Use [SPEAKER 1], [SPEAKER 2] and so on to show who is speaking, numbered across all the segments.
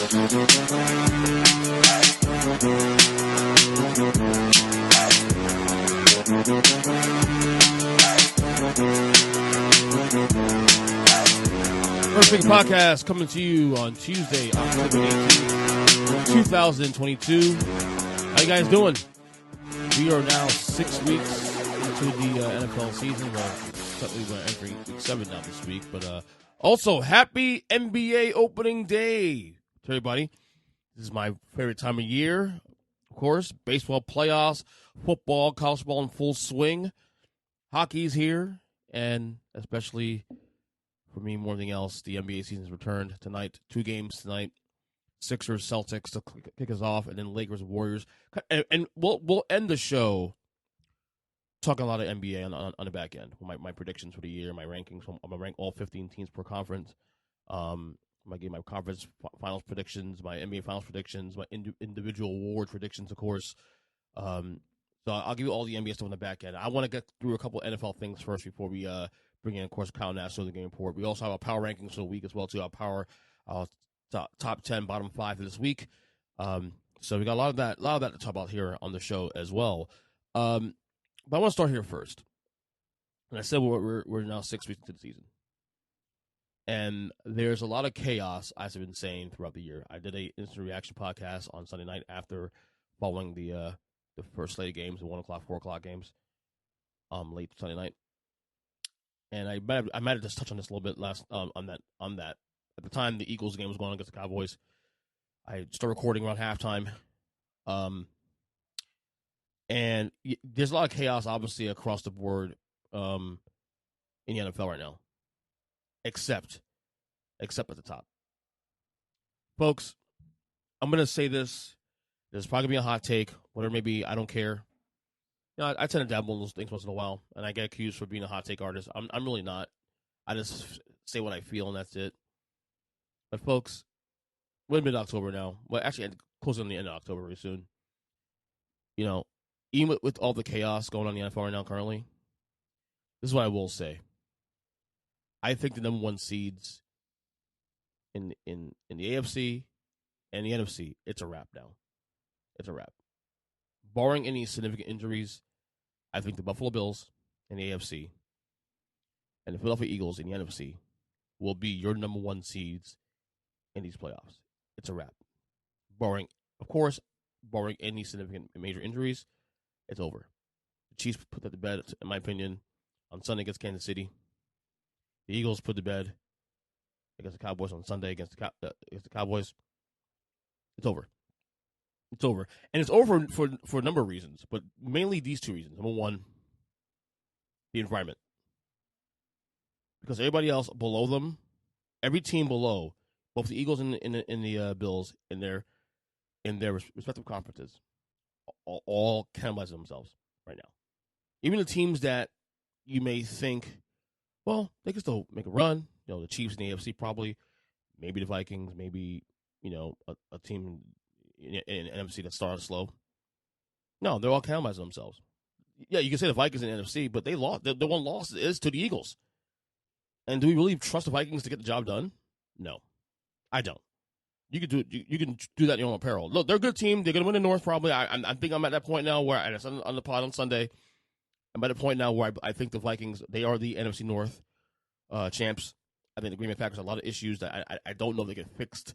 [SPEAKER 1] Earnestly podcast coming to you on Tuesday, October 18th, 2022. How you guys doing? We are now 6 weeks into the NFL season. Well, we're entering week 7 now this week. But also, happy NBA opening day to everybody. This is my favorite time of year, of course. Baseball playoffs, football, college ball in full swing. Hockey's here, and especially for me, more than anything else, the NBA season's returned tonight. 2 games tonight. Sixers, Celtics to kick us off, and then Lakers, Warriors. And we'll end the show talking a lot of NBA on the back end. My predictions for the year, my rankings. I'm going to rank all 15 teams per conference. I'm going to give my conference finals predictions, my NBA finals predictions, my individual award predictions, of course. So I'll give you all the NBA stuff on the back end. I want to get through a couple NFL things first before we bring in, of course, Kyle Nash, the game report. We also have our power rankings for the week as well, too. Our power top 10, bottom 5 for this week. So we got a lot of that to talk about here on the show as well. But I want to start here first. And I said we're now 6 weeks into the season. And there's a lot of chaos, as I've been saying throughout the year. I did a instant reaction podcast on Sunday night after following the first slate of games, the 1 o'clock, 4 o'clock games, late Sunday night. And I might have just touched on this a little bit last on that. At the time, the Eagles game was going on against the Cowboys. I started recording around halftime. And there's a lot of chaos, obviously, across the board in the NFL right now. Except at the top. Folks, I'm going to say this. There's probably going to be a hot take. Whatever it may be, I don't care. You know, I tend to dabble in those things once in a while, and I get accused for being a hot take artist. I'm really not. I just say what I feel, and that's it. But, folks, we're in mid-October now. Well, actually, close on the end of October very soon. You know, even with all the chaos going on in the NFL right now currently, this is what I will say. I think the number 1 seeds in the AFC and the NFC, it's a wrap now. It's a wrap. Barring any significant injuries, I think the Buffalo Bills in the AFC and the Philadelphia Eagles in the NFC will be your number 1 seeds in these playoffs. It's a wrap. Barring any significant major injuries, it's over. The Chiefs put that to bed, in my opinion, on Sunday against Kansas City. The Eagles put to bed against the Cowboys on Sunday against the Cowboys. It's over. It's over. And it's over for a number of reasons, but mainly these 2 reasons. Number 1, the environment. Because everybody else below them, every team below, both the Eagles and the Bills in their respective conferences, all cannibalize themselves right now. Even the teams that you may think, well, they can still make a run. You know, the Chiefs in the AFC probably, maybe the Vikings, maybe, you know, a team in NFC that started slow. No, they're all cannibalizing themselves. Yeah, you can say the Vikings in the NFC, but they lost. The one loss is to the Eagles. And do we really trust the Vikings to get the job done? No, I don't. You can do it. You can do that in your own apparel. Look, they're a good team. They're going to win the North probably. I think I'm at that point now where I said on the pod on Sunday. I'm at a point now where I think the Vikings, they are the NFC North champs. I think the Green Bay Packers have a lot of issues that I don't know if they get fixed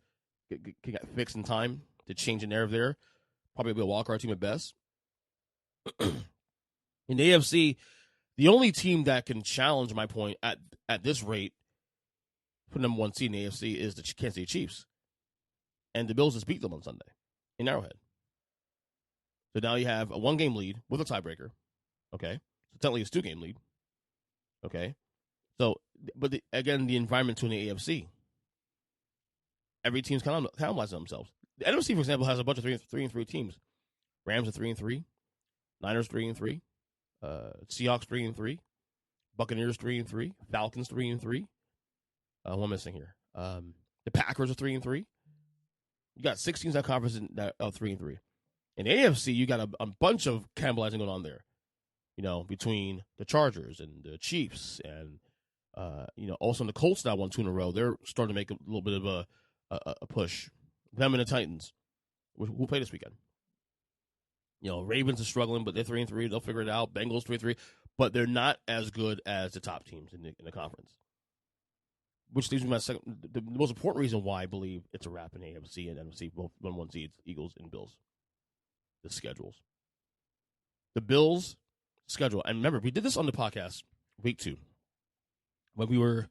[SPEAKER 1] in time to change the narrative there. Probably be a wild card team at best. In the AFC, the only team that can challenge my point at this rate for number 1 seed in the AFC is the Kansas City Chiefs. And the Bills just beat them on Sunday in Arrowhead. So now you have a 1-game lead with a tiebreaker. Okay. So technically it's a 2-game lead. Okay. So, but again, the environment to the AFC. Every team's cannibalizing themselves. The NFC, for example, has a bunch of 3-3 teams. Rams are 3-3. Niners 3-3. Seahawks 3-3. Buccaneers 3-3. Falcons 3-3. What am I missing here? The Packers are 3-3. You got 6 teams in that conference that are 3-3. In the AFC, you got a bunch of cannibalizing going on there. You know, between the Chargers and the Chiefs, and also the Colts now won 2 in a row. They're starting to make a little bit of a push. them and the Titans, who play this weekend. Ravens are struggling, but they're 3-3. They'll figure it out. Bengals 3-3, but they're not as good as the top teams in the conference. Which leaves me the most important reason why I believe it's a wrap in AFC and NFC, both 1-1 seeds, Eagles and Bills. The schedules. The Bills' schedule. And remember, we did this on the podcast week 2 when we were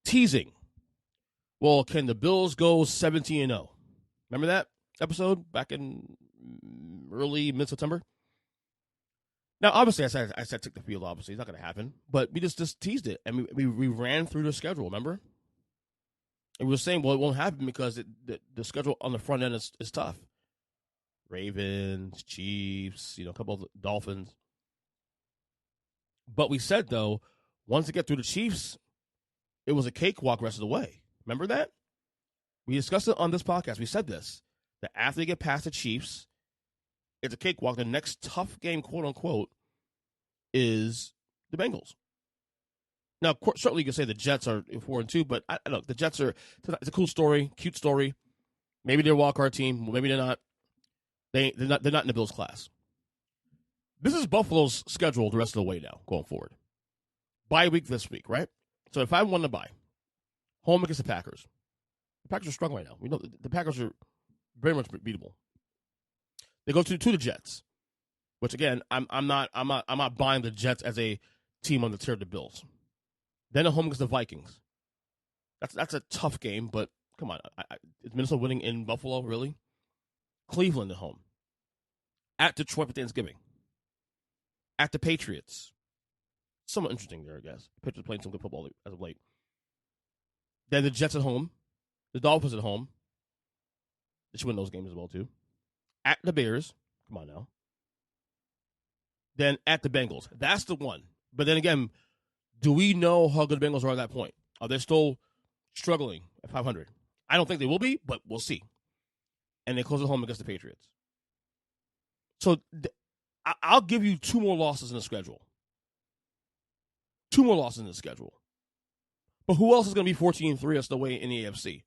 [SPEAKER 1] teasing. Well, can the Bills go 17-0? Remember that episode back in early mid-September? Now, obviously, I said take the field. Obviously, it's not going to happen. But we just teased it, and we ran through the schedule. Remember, and we were saying, well, it won't happen because the schedule on the front end is tough. Ravens, Chiefs, a couple of Dolphins. But we said though, once they get through the Chiefs, it was a cakewalk rest of the way. Remember that? We discussed it on this podcast. We said this, that after they get past the Chiefs, it's a cakewalk. The next tough game, quote unquote, is the Bengals. Now, certainly you can say the Jets are 4-2, but look, the Jets it's a cool story, cute story. Maybe they're a wildcard team, maybe they're not. They're not in the Bills class. This is Buffalo's schedule the rest of the way now, going forward. Bye week this week, right? So if I want to buy home against the Packers, the Packers are struggling right now. We know the Packers are very much beatable. They go to the Jets, which again, I'm not buying the Jets as a team on the tier of the Bills. Then at home against the Vikings. That's a tough game, but come on, is Minnesota winning in Buffalo really? Cleveland at home. At Detroit for Thanksgiving. At the Patriots. Somewhat interesting there, I guess. The Patriots playing some good football as of late. Then the Jets at home. The Dolphins at home. They should win those games as well, too. At the Bears. Come on now. Then at the Bengals. That's the one. But then again, do we know how good the Bengals are at that point? Are they still struggling at 500? I don't think they will be, but we'll see. And they close at home against the Patriots. So I'll give you 2 more losses in the schedule. 2 more losses in the schedule. But who else is going to be 14-3 that's the way in the AFC?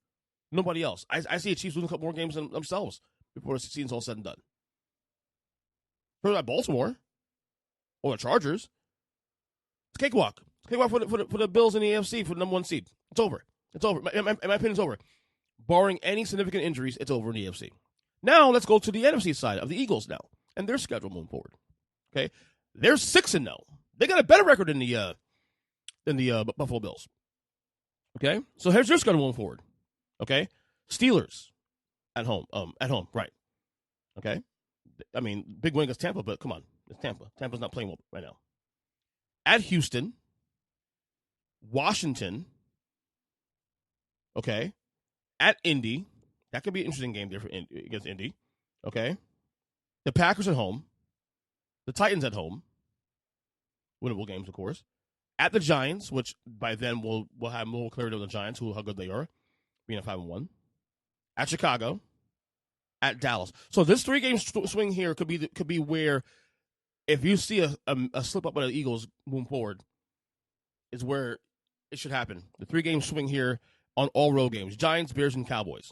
[SPEAKER 1] Nobody else. I see the Chiefs losing a couple more games than themselves before the season's all said and done. For like Baltimore or the Chargers, it's a cakewalk. It's a cakewalk for the Bills in the AFC for the number 1 seed. It's over. It's over. In my opinion, it's over. Barring any significant injuries, it's over in the AFC. Now, let's go to the NFC side of the Eagles now and their schedule moving forward. Okay? They're 6-0. They got a better record than the Buffalo Bills. Okay? So here's their schedule moving forward. Okay? Steelers at home. Right. Okay? I mean, big win against Tampa, but come on. It's Tampa. Tampa's not playing well right now. At Houston. Washington. Okay? At Indy. That could be an interesting game there against Indy. Okay? The Packers at home. The Titans at home. Winnable games, of course. At the Giants, which by then we'll have more clarity on the Giants, how good they are, being a 5-1. At Chicago. At Dallas. So this 3-game swing here could be where if you see a slip up by the Eagles moving forward, is where it should happen. The 3-game swing here on all road games. Giants, Bears, and Cowboys.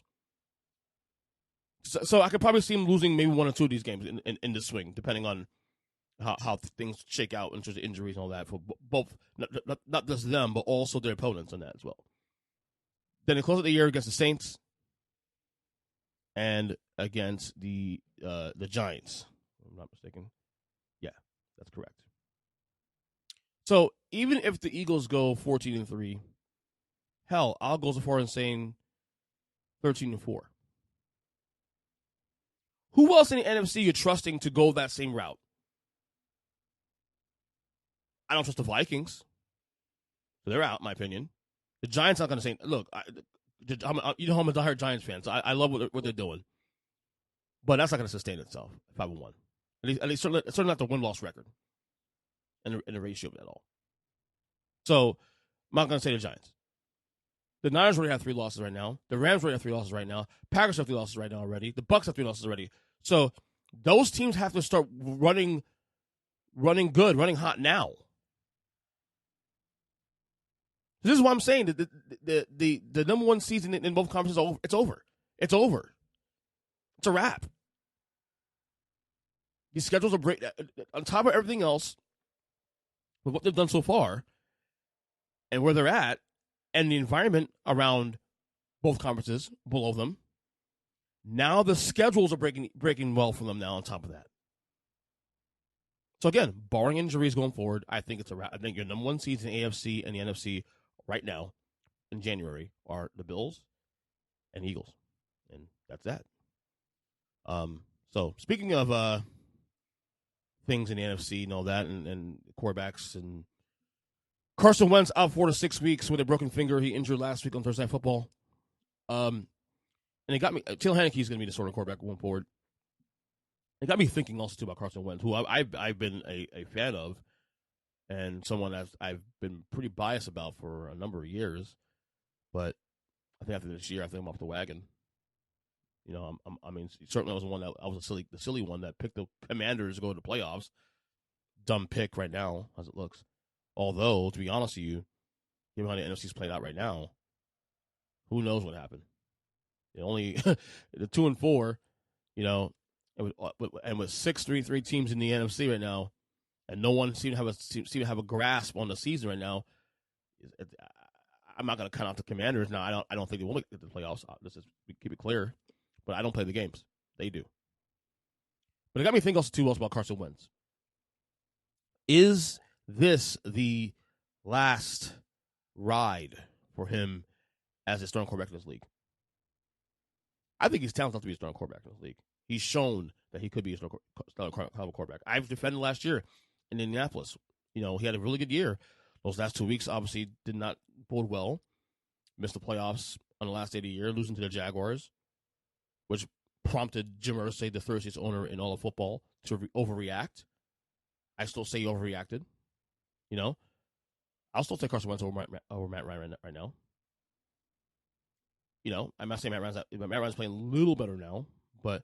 [SPEAKER 1] So I could probably see them losing maybe 1 or 2 of these games in this swing, depending on how things shake out in terms of injuries and all that for both, not just them, but also their opponents on that as well. Then they close out the year against the Saints and against the Giants. If I'm not mistaken. Yeah, that's correct. So even if the Eagles go 14-3, hell, I'll go so far as saying 13-4. Who else in the NFC you're trusting to go that same route? I don't trust the Vikings. So they're out, in my opinion. The Giants not going to say, look, you know I'm a diehard Giants fan, so I love what they're doing. But that's not going to sustain itself, 5-1. At least certainly not the win-loss record in the ratio of it at all. So I'm not going to say the Giants. The Niners already have 3 losses right now. The Rams already have 3 losses right now. Packers have 3 losses right now already. The Bucs have 3 losses already. So those teams have to start running good, running hot now. This is what I'm saying. The number 1 season in both conferences, it's over. It's over. it's a wrap. These schedules are break on top of everything else with what they've done so far and where they're at and the environment around both conferences below them. Now the schedules are breaking well for them now on top of that. So again, barring injuries going forward, I think it's a wrap. I think your number one seeds in the AFC and the NFC right now in January are the Bills and Eagles. And that's that. So speaking of things in the NFC and all that, and quarterbacks, and Carson Wentz out 4 to 6 weeks with a broken finger. He injured last week on Thursday Night Football. And it got me. Taylor Heinicke is going to be the starting quarterback going forward. It got me thinking also too about Carson Wentz, who I've been a fan of, and someone that I've been pretty biased about for a number of years. But I think after this year, I think I'm off the wagon. You know, I mean, certainly I was the one that I was the silly one that picked the Commanders to go to the playoffs. Dumb pick right now, as it looks. Although, to be honest with you, given how the NFC's played out right now, who knows what happened? Only the 2-4, you know, and with 6-3 teams in the NFC right now, and no one seems to have a grasp on the season right now. I'm not going to count out the Commanders now. I don't think they will make the playoffs. Keep it clear, but I don't play the games. They do. But it got me thinking also about Carson Wentz. Is this the last ride for him as a starting quarterback in this league? I think he's talented enough to be a starting quarterback in this league. He's shown that he could be a starting quarterback. I've defended last year in Indianapolis. You know, he had a really good year. Those last 2 weeks obviously did not bode well. Missed the playoffs on the last day of the year, losing to the Jaguars, which prompted Jim Irsay, the Thursday's owner in all of football, to overreact. I still say he overreacted. You know, I'll still take Carson Wentz over Matt Ryan right now. You know, I'm not saying Matt Ryan's playing a little better now, but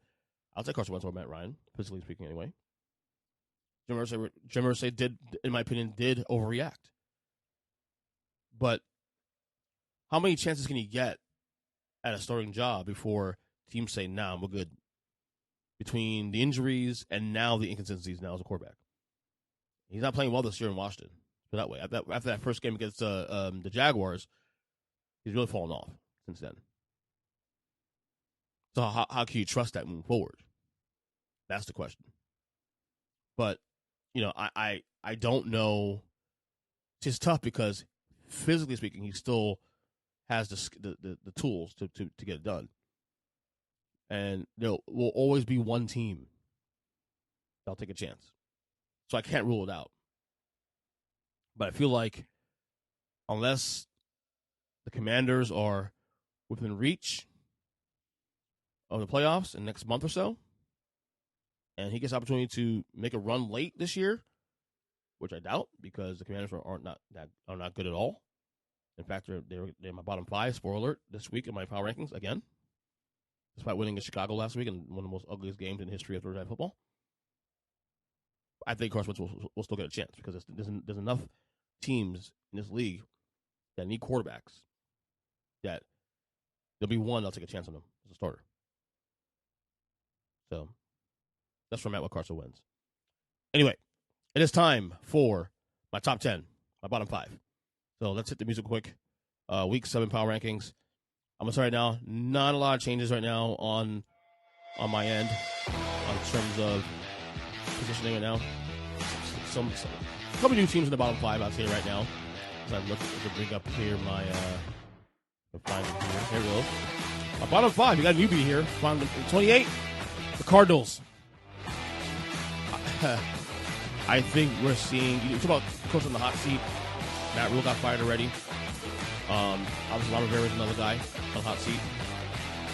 [SPEAKER 1] I'll take Carson Wentz over Matt Ryan, physically speaking, anyway. Jim Irsay did, in my opinion, overreact. But how many chances can he get at a starting job before teams say, "Nah, we're good"? Between the injuries and now the inconsistencies now as a quarterback, he's not playing well this year in Washington. Put it that way, after that first game against the Jaguars, he's really fallen off since then. So how can you trust that moving forward? That's the question. But, you know, I don't know. It's just tough because physically speaking, he still has the tools to get it done. And there will always be one team that'll take a chance. So I can't rule it out. But I feel like unless the Commanders are within reach of the playoffs in the next month or so, and he gets opportunity to make a run late this year, which I doubt because the Commanders are not good at all. In fact, they're in my bottom 5, spoiler alert, this week in my power rankings again, despite winning in Chicago last week in one of the most ugliest games in the history of Thursday Night Football. I think Carson Wentz will still get a chance because there's enough teams in this league that need quarterbacks that there'll be one that'll take a chance on them as a starter. So that's where I'm at with Carson Wentz. Anyway, it is time for my top 10, my bottom 5. So let's hit the music quick. Week 7 power rankings. I'm going to start right now. Not a lot of changes right now on my end in terms of positioning right now. Some couple new teams in the bottom 5 I'll say right now. So I'm looking to bring up here my find it here. Here we go. My bottom 5. You got a newbie here. 28. The Cardinals. I think we're seeing. You talk about coach on the hot seat. Matt Rule got fired already. Obviously, Ron Rivera is another guy on the hot seat.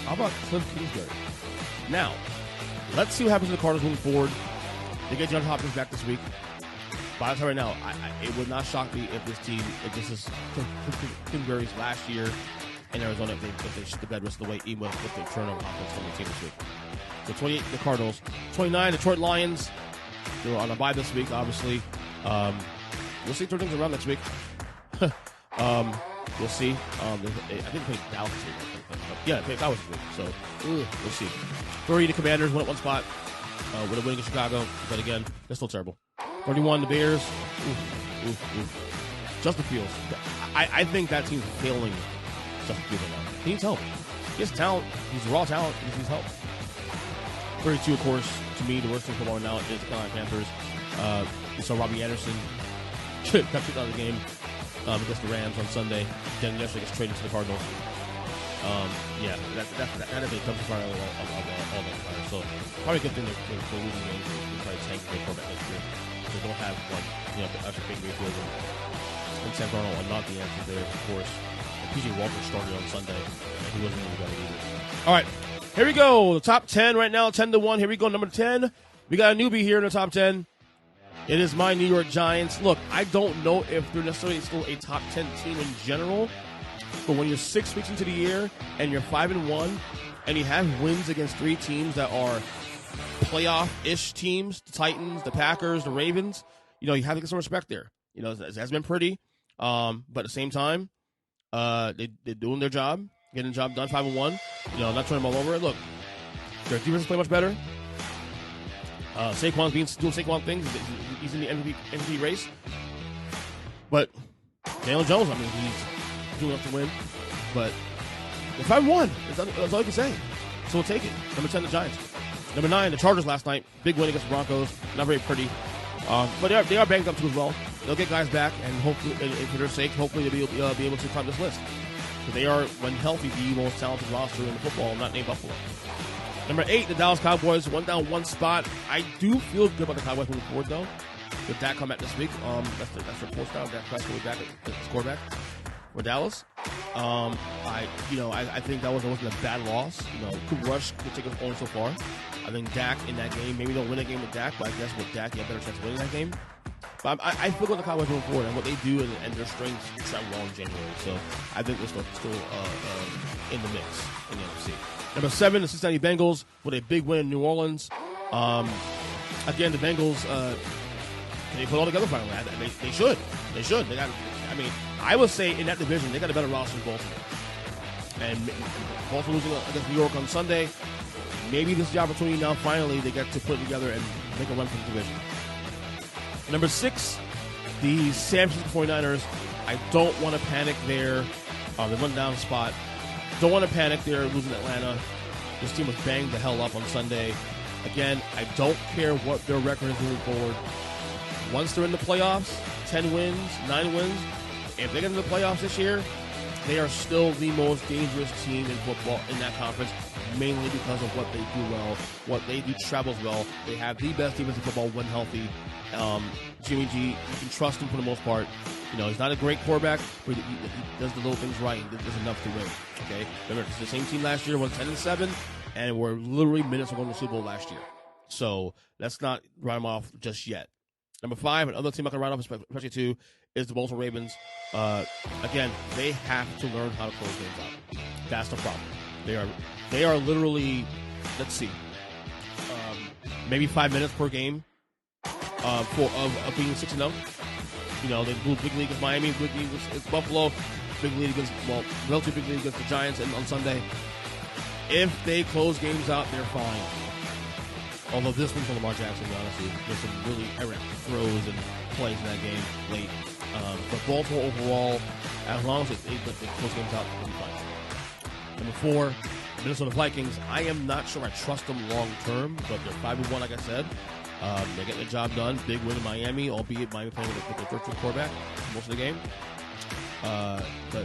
[SPEAKER 1] How about Cliff Kingsbury? Now, let's see what happens to the Cardinals moving forward. They get John Hopkins back this week. But I'll tell you right now, it would not shock me if this is Kingsbury's last year in Arizona if they shit the bed rest of the way, even if they turn on Hopkins from the team this week. So 28, the Cardinals. 29, Detroit Lions. They're on a bye this week, obviously. We'll see turn things around next week. We'll see. I think they play Dallas Yeah, Cowboys is good. So, we'll see. 30, the Commanders won at one spot with a win against Chicago. But again, they're still terrible. 31, the Bears. Justin Fields. I think that team's failing Justin Fields right now. He needs help. He has talent. He's raw talent. He needs help. 32, of course, to me, the worst team football right now is the Carolina Panthers. We saw Robbie Anderson got kicked out of the game against the Rams on Sunday. Then yesterday gets traded to the Cardinals. That is a tough fire of all that fire. So probably a good thing for losing games is probably tanking their quarterback next year. They don't have actually big Mayfield and Sam Darnold are not the answers there, of course. And PJ Walker started on Sunday, and he wasn't really good either. All right, here we go. The top 10 right now, 10-1. Here we go, number 10. We got a newbie here in the top 10. It is my New York Giants. Look, I don't know if they're necessarily still a top 10 team in general, but when you're 6 weeks into the year and you're 5-1, and you have wins against 3 teams that are playoff-ish teams, the Titans, the Packers, the Ravens, you have to get some respect there. It hasn't been pretty, but at the same time, they're doing their job, getting the job done, 5-1. Not turning them all over. Look, their defense play much better. Saquon's doing Saquon things. He's in the MVP race. But Daniel Jones, he's doing enough to win. But they're 5-1. That's all you can say. So we'll take it. Number 10, the Giants. Number 9, the Chargers last night. Big win against the Broncos. Not very pretty. But they are banged up too as well. They'll get guys back, and hopefully, and for their sake, hopefully they'll be able to climb this list. Because they are, when healthy, the most talented roster in the football, not named Buffalo. Number 8, the Dallas Cowboys, went down one spot. I do feel good about the Cowboys moving forward, though. With Dak come back this week, that's the fourth down. Dak Prescott back at the quarterback for Dallas. I think that wasn't a bad loss. Cooper Rush could take us only so far. I think Dak in that game, maybe don't win that game with Dak, but I guess with Dak, you have a better chance of winning that game. But I feel good the Cowboys moving forward and what they do and their strengths travel well in January. So I think they're still in the mix in the NFC. Number 7, the Cincinnati Bengals with a big win in New Orleans. Again, the Bengals, can they put it all together finally? They should. They should. I would say in that division, they got a better roster than Baltimore. And Baltimore losing against New York on Sunday, maybe this is the opportunity now finally they get to put it together and make a run for the division. Number 6, the San Francisco 49ers. I don't want to panic there. They went down a spot. Don't want to panic there losing Atlanta. This team was banged the hell up on Sunday. Again, I don't care what their record is moving forward. Once they're in the playoffs, 10 wins, 9 wins, if they get into the playoffs this year, they are still the most dangerous team in football in that conference, mainly because of what they do well. What they do travels well. They have the best defense in football when healthy. Jimmy G, you can trust him for the most part. He's not a great quarterback, but he does the little things right. He does enough to win. Okay, remember, it's the same team last year, won 10-7, and we're literally minutes from going to the Super Bowl last year. So let's not write them off just yet. Number 5, another team I can write off, especially too, is the Baltimore Ravens. Again, they have to learn how to close games out. That's the problem. They are literally, let's see, maybe 5 minutes per game of being 6-0. They blew big league against Miami, big league against Buffalo, big league against, relatively big league against the Giants on Sunday. If they close games out, they're fine. Although this one's from Lamar Jackson, honestly. There's some really errant throws and plays in that game late. But Baltimore overall, as long as they close games out, they'll be fine. Number 4, Minnesota Vikings. I am not sure I trust them long term, but they're 5-1, like I said. They're getting the job done. Big win in Miami, albeit Miami playing with a virtual quarterback most of the game. But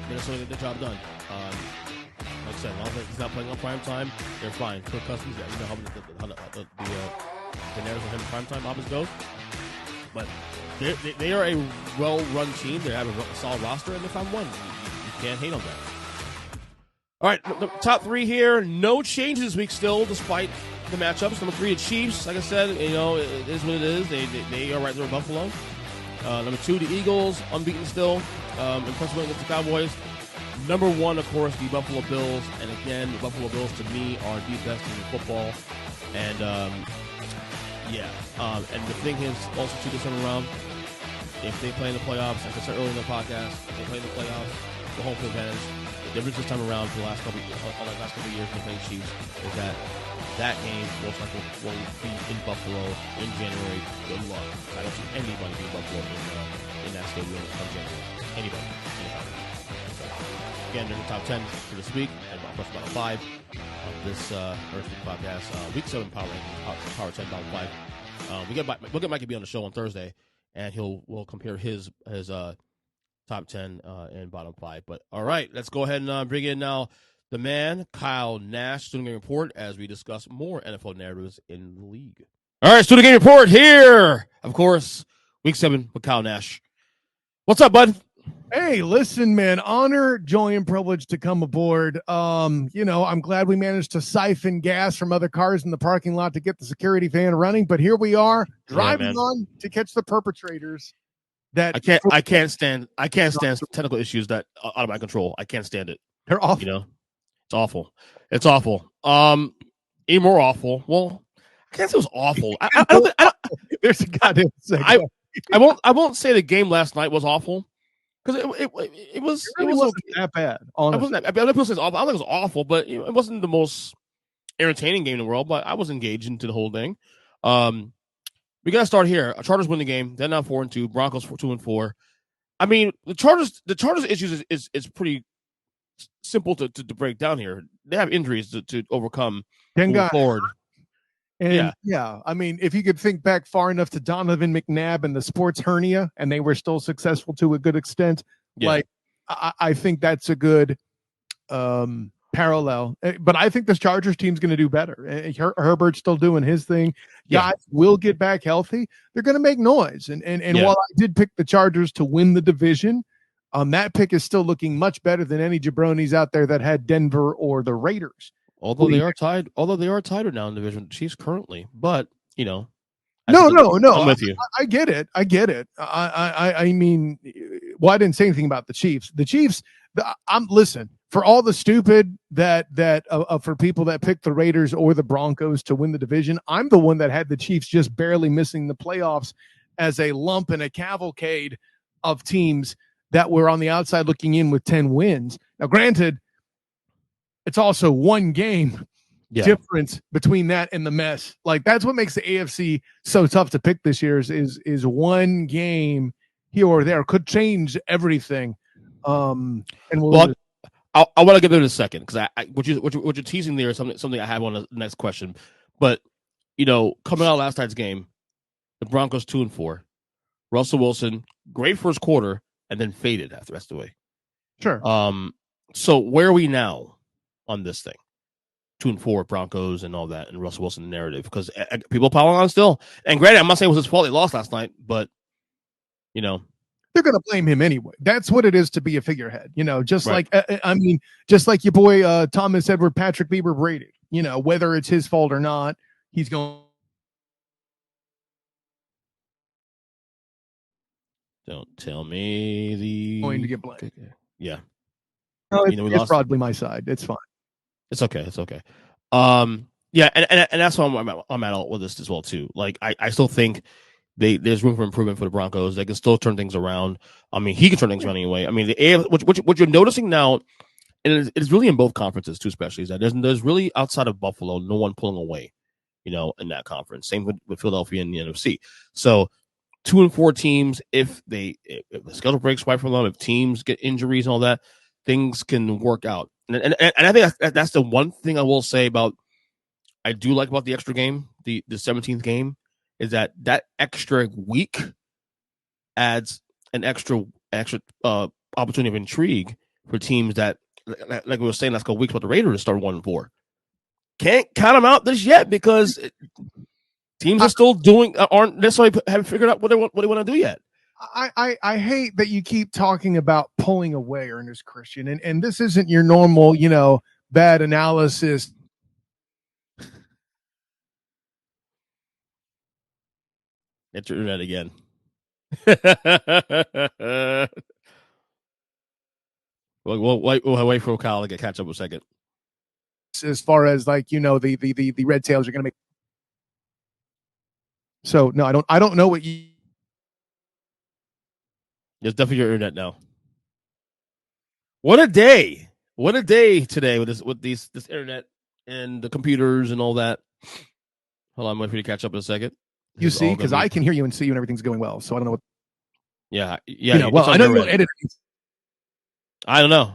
[SPEAKER 1] Minnesota get the job done. Like I said, as long as he's not playing on prime time, they're fine. Kirk Cousins, how the narrative of him in prime time always goes. But they are a well-run team. They have a solid roster, and they're 5-1. You can't hate on that. All right, the top 3 here. No changes this week still, despite the matchups. Number 3, the Chiefs. Like I said, it is what it is. They are right there with Buffalo. Number 2, the Eagles, unbeaten still. Impressive win against the Cowboys. Number 1, of course, the Buffalo Bills. And again, the Buffalo Bills, to me, are the best team in football. And, and the thing is, also, too, this time around, if they play in the playoffs, like I said earlier in the podcast, if they play in the playoffs, the home field advantage difference this time around for the last couple of years with the Chiefs is that game most likely will be in Buffalo in January. Good luck. I don't see anybody being Buffalo in that stadium come January. Anybody. So, again, there's a top 10 for this week and plus about 5 of this Earnestly podcast. Week 7 Power 10 bottom 5. We'll get Mikey B on the show on Thursday, and we'll compare his top 10 and bottom 5. But all right, let's go ahead and bring in now the man, Kyle Nash, Student Game Report, as we discuss more NFL narratives in the league. All right, Student Game Report here. Of course, Week 7 with Kyle Nash. What's up, bud?
[SPEAKER 2] Hey, listen, man, honor, joy, and privilege to come aboard. I'm glad we managed to siphon gas from other cars in the parking lot to get the security van running, but here we are driving on to catch the perpetrators. That I can't stand technical issues that are out of my control. I can't stand it. They're awful.
[SPEAKER 1] It's awful. It's awful. Even more awful. Well, I can't say it was awful. I don't
[SPEAKER 2] There's a goddamn
[SPEAKER 1] I won't say the game last night was awful because it was
[SPEAKER 2] wasn't that bad. Honestly.
[SPEAKER 1] It wasn't that bad. Other people say it's awful. I don't think it was awful, but it wasn't the most entertaining game in the world. But I was engaged into the whole thing. We got to start here. Chargers win the game. They're now 4-2. Broncos 2-4. I mean, the Chargers issues is pretty simple to break down here. They have injuries to overcome moving forward.
[SPEAKER 2] And I mean, if you could think back far enough to Donovan McNabb and the sports hernia, and they were still successful to a good extent, I think that's a good parallel. But I think this Chargers team's going to do better. Herbert's still doing his thing. Guys will get back healthy. They're going to make noise. And while I did pick the Chargers to win the division, that pick is still looking much better than any jabronis out there that had Denver or the Raiders.
[SPEAKER 1] Although they are tied now in the division, the Chiefs currently. But
[SPEAKER 2] no.
[SPEAKER 1] I'm with you.
[SPEAKER 2] I get it. I mean, well, I didn't say anything about the Chiefs. The Chiefs. Listen, for all the stupid that for people that picked the Raiders or the Broncos to win the division, I'm the one that had the Chiefs just barely missing the playoffs as a lump in a cavalcade of teams that were on the outside looking in with 10 wins. Now, granted, it's also one game difference between that and the mess. Like, that's what makes the AFC so tough to pick this year is one game here or there could change everything. And I
[SPEAKER 1] want to get there in a second because what you're teasing there is something I have on the next question. But coming out of last night's game, the Broncos 2-4, Russell Wilson, great first quarter, and then faded after the rest of the way.
[SPEAKER 2] Sure.
[SPEAKER 1] So where are we now on this thing? 2-4 Broncos and all that, and Russell Wilson narrative because people piling on still. And granted, I'm not saying it was his fault he lost last night, but
[SPEAKER 2] they're going to blame him anyway. That's what it is to be a figurehead. Just right. Just like your boy Thomas Edward Patrick Bieber Brady. Whether it's his fault or not, he's going.
[SPEAKER 1] Don't tell me
[SPEAKER 2] going to get blamed.
[SPEAKER 1] Yeah.
[SPEAKER 2] No, it's probably my side. It's fine.
[SPEAKER 1] It's okay. Yeah, and that's why I'm at all with this as well too. Like I still think there's room for improvement for the Broncos. They can still turn things around. I mean, he can turn things around anyway. I mean, what you're noticing now, and it's really in both conferences too, especially is that there's really outside of Buffalo, no one pulling away, in that conference. Same with Philadelphia and the NFC. So 2-4 teams, if the schedule breaks right for them, if teams get injuries and all that, things can work out. And I think that's the one thing I will say I do like about the extra game, the 17th game, is that extra week adds an extra opportunity of intrigue for teams that, like we were saying last couple weeks about the Raiders, start 1-4. Can't count them out this yet because teams are still aren't necessarily haven't figured out what they want to do yet.
[SPEAKER 2] I hate that you keep talking about pulling away, Ernest Christian, and this isn't your normal, bad analysis.
[SPEAKER 1] It's your internet again. We'll wait for Kyle to catch up a second.
[SPEAKER 2] As far as the Red Tails are going to make. So no, I don't know what you.
[SPEAKER 1] It's definitely your internet now. What a day! What a day today with this internet and the computers and all that. Hold on, I'm waiting for you to catch up in a second.
[SPEAKER 2] You see, because I can hear you and see you and everything's going well. So I don't know what.
[SPEAKER 1] Yeah.
[SPEAKER 2] Well, I know you don't edit.
[SPEAKER 1] I don't know.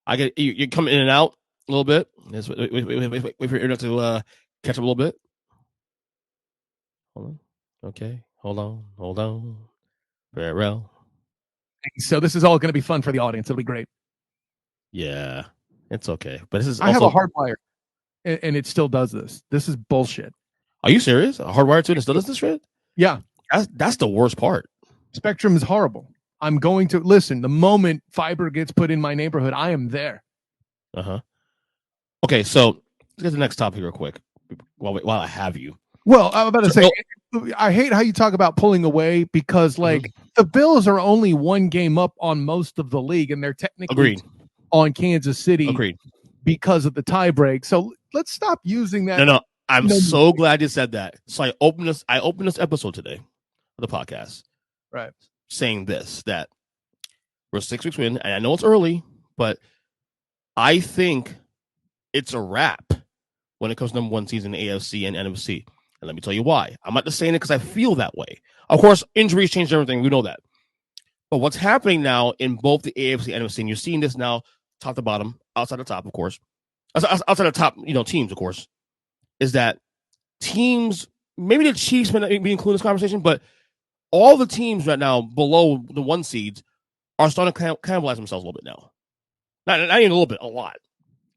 [SPEAKER 1] I get you come in and out a little bit. Wait for your internet to catch up a little bit. Hold on. Okay. Hold on. Very well.
[SPEAKER 2] So this is all going to be fun for the audience. It'll be great.
[SPEAKER 1] Yeah, it's okay. But this is.
[SPEAKER 2] I have a hardwire, and it still does this. This is bullshit.
[SPEAKER 1] Are you serious? A hardwire too, and it still does this shit?
[SPEAKER 2] Yeah,
[SPEAKER 1] that's the worst part.
[SPEAKER 2] Spectrum is horrible. I'm going to listen. The moment fiber gets put in my neighborhood, I am there.
[SPEAKER 1] Okay, so let's get to the next topic real quick while I have you.
[SPEAKER 2] Well, I'm about to say, I hate how you talk about pulling away because, like, the Bills are only one game up on most of the league, and they're technically on Kansas City because of the tie break. So let's stop using that.
[SPEAKER 1] No, I'm so glad you said that. So I opened this episode today of the podcast,
[SPEAKER 2] right,
[SPEAKER 1] saying that we're 6 weeks in, and I know it's early, but I think it's a wrap when it comes to number one season in AFC and NFC. And let me tell you why. I'm not just saying it because I feel that way. Of course, injuries change everything. We know that. But what's happening now in both the AFC and NFC, and you're seeing this now top to bottom, outside the top, of course, outside the top, teams, of course, is that teams, maybe the Chiefs may not be included in this conversation, but all the teams right now below the one seeds are starting to cannibalize themselves a little bit now. Not even a little bit, a lot.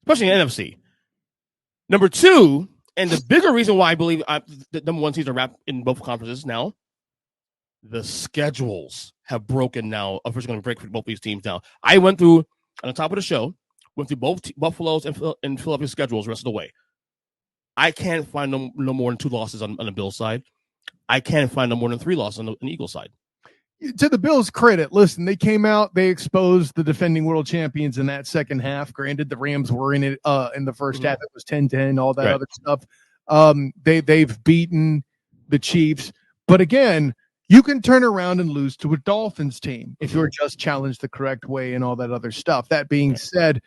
[SPEAKER 1] Especially in NFC. Number two, and the bigger reason why I believe the number one seeds are wrapped in both conferences now, the schedules have broken now. Officially going to break for both these teams now. I went through, on the top of the show, both Buffalo's and Philadelphia schedules the rest of the way. I can't find no more than 2 losses on the Bills side. I can't find no more than 3 losses on the Eagles side.
[SPEAKER 2] To the Bills' credit, listen, they came out, they exposed the defending world champions in that second half. Granted, the Rams were in it in the first half. It was 10-10, all that other stuff. They've beaten the Chiefs. But again, you can turn around and lose to a Dolphins team if you're just challenged the correct way and all that other stuff. That being said,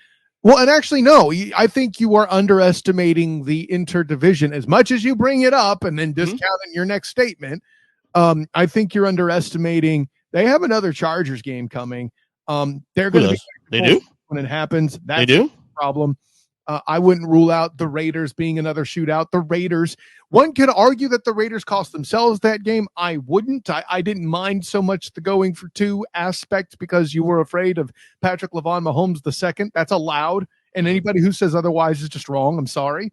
[SPEAKER 2] well, and actually, no, I think you are underestimating the interdivision as much as you bring it up and then discounting your next statement. I think you're underestimating. They have another Chargers game coming. They're going to be.
[SPEAKER 1] They do
[SPEAKER 2] when it happens. That's
[SPEAKER 1] they do.
[SPEAKER 2] The problem. I wouldn't rule out the Raiders being another shootout. The Raiders. One could argue that the Raiders cost themselves that game. I wouldn't. I didn't mind so much the going for 2 aspect because you were afraid of Patrick LaVon Mahomes II. That's allowed, and anybody who says otherwise is just wrong. I'm sorry.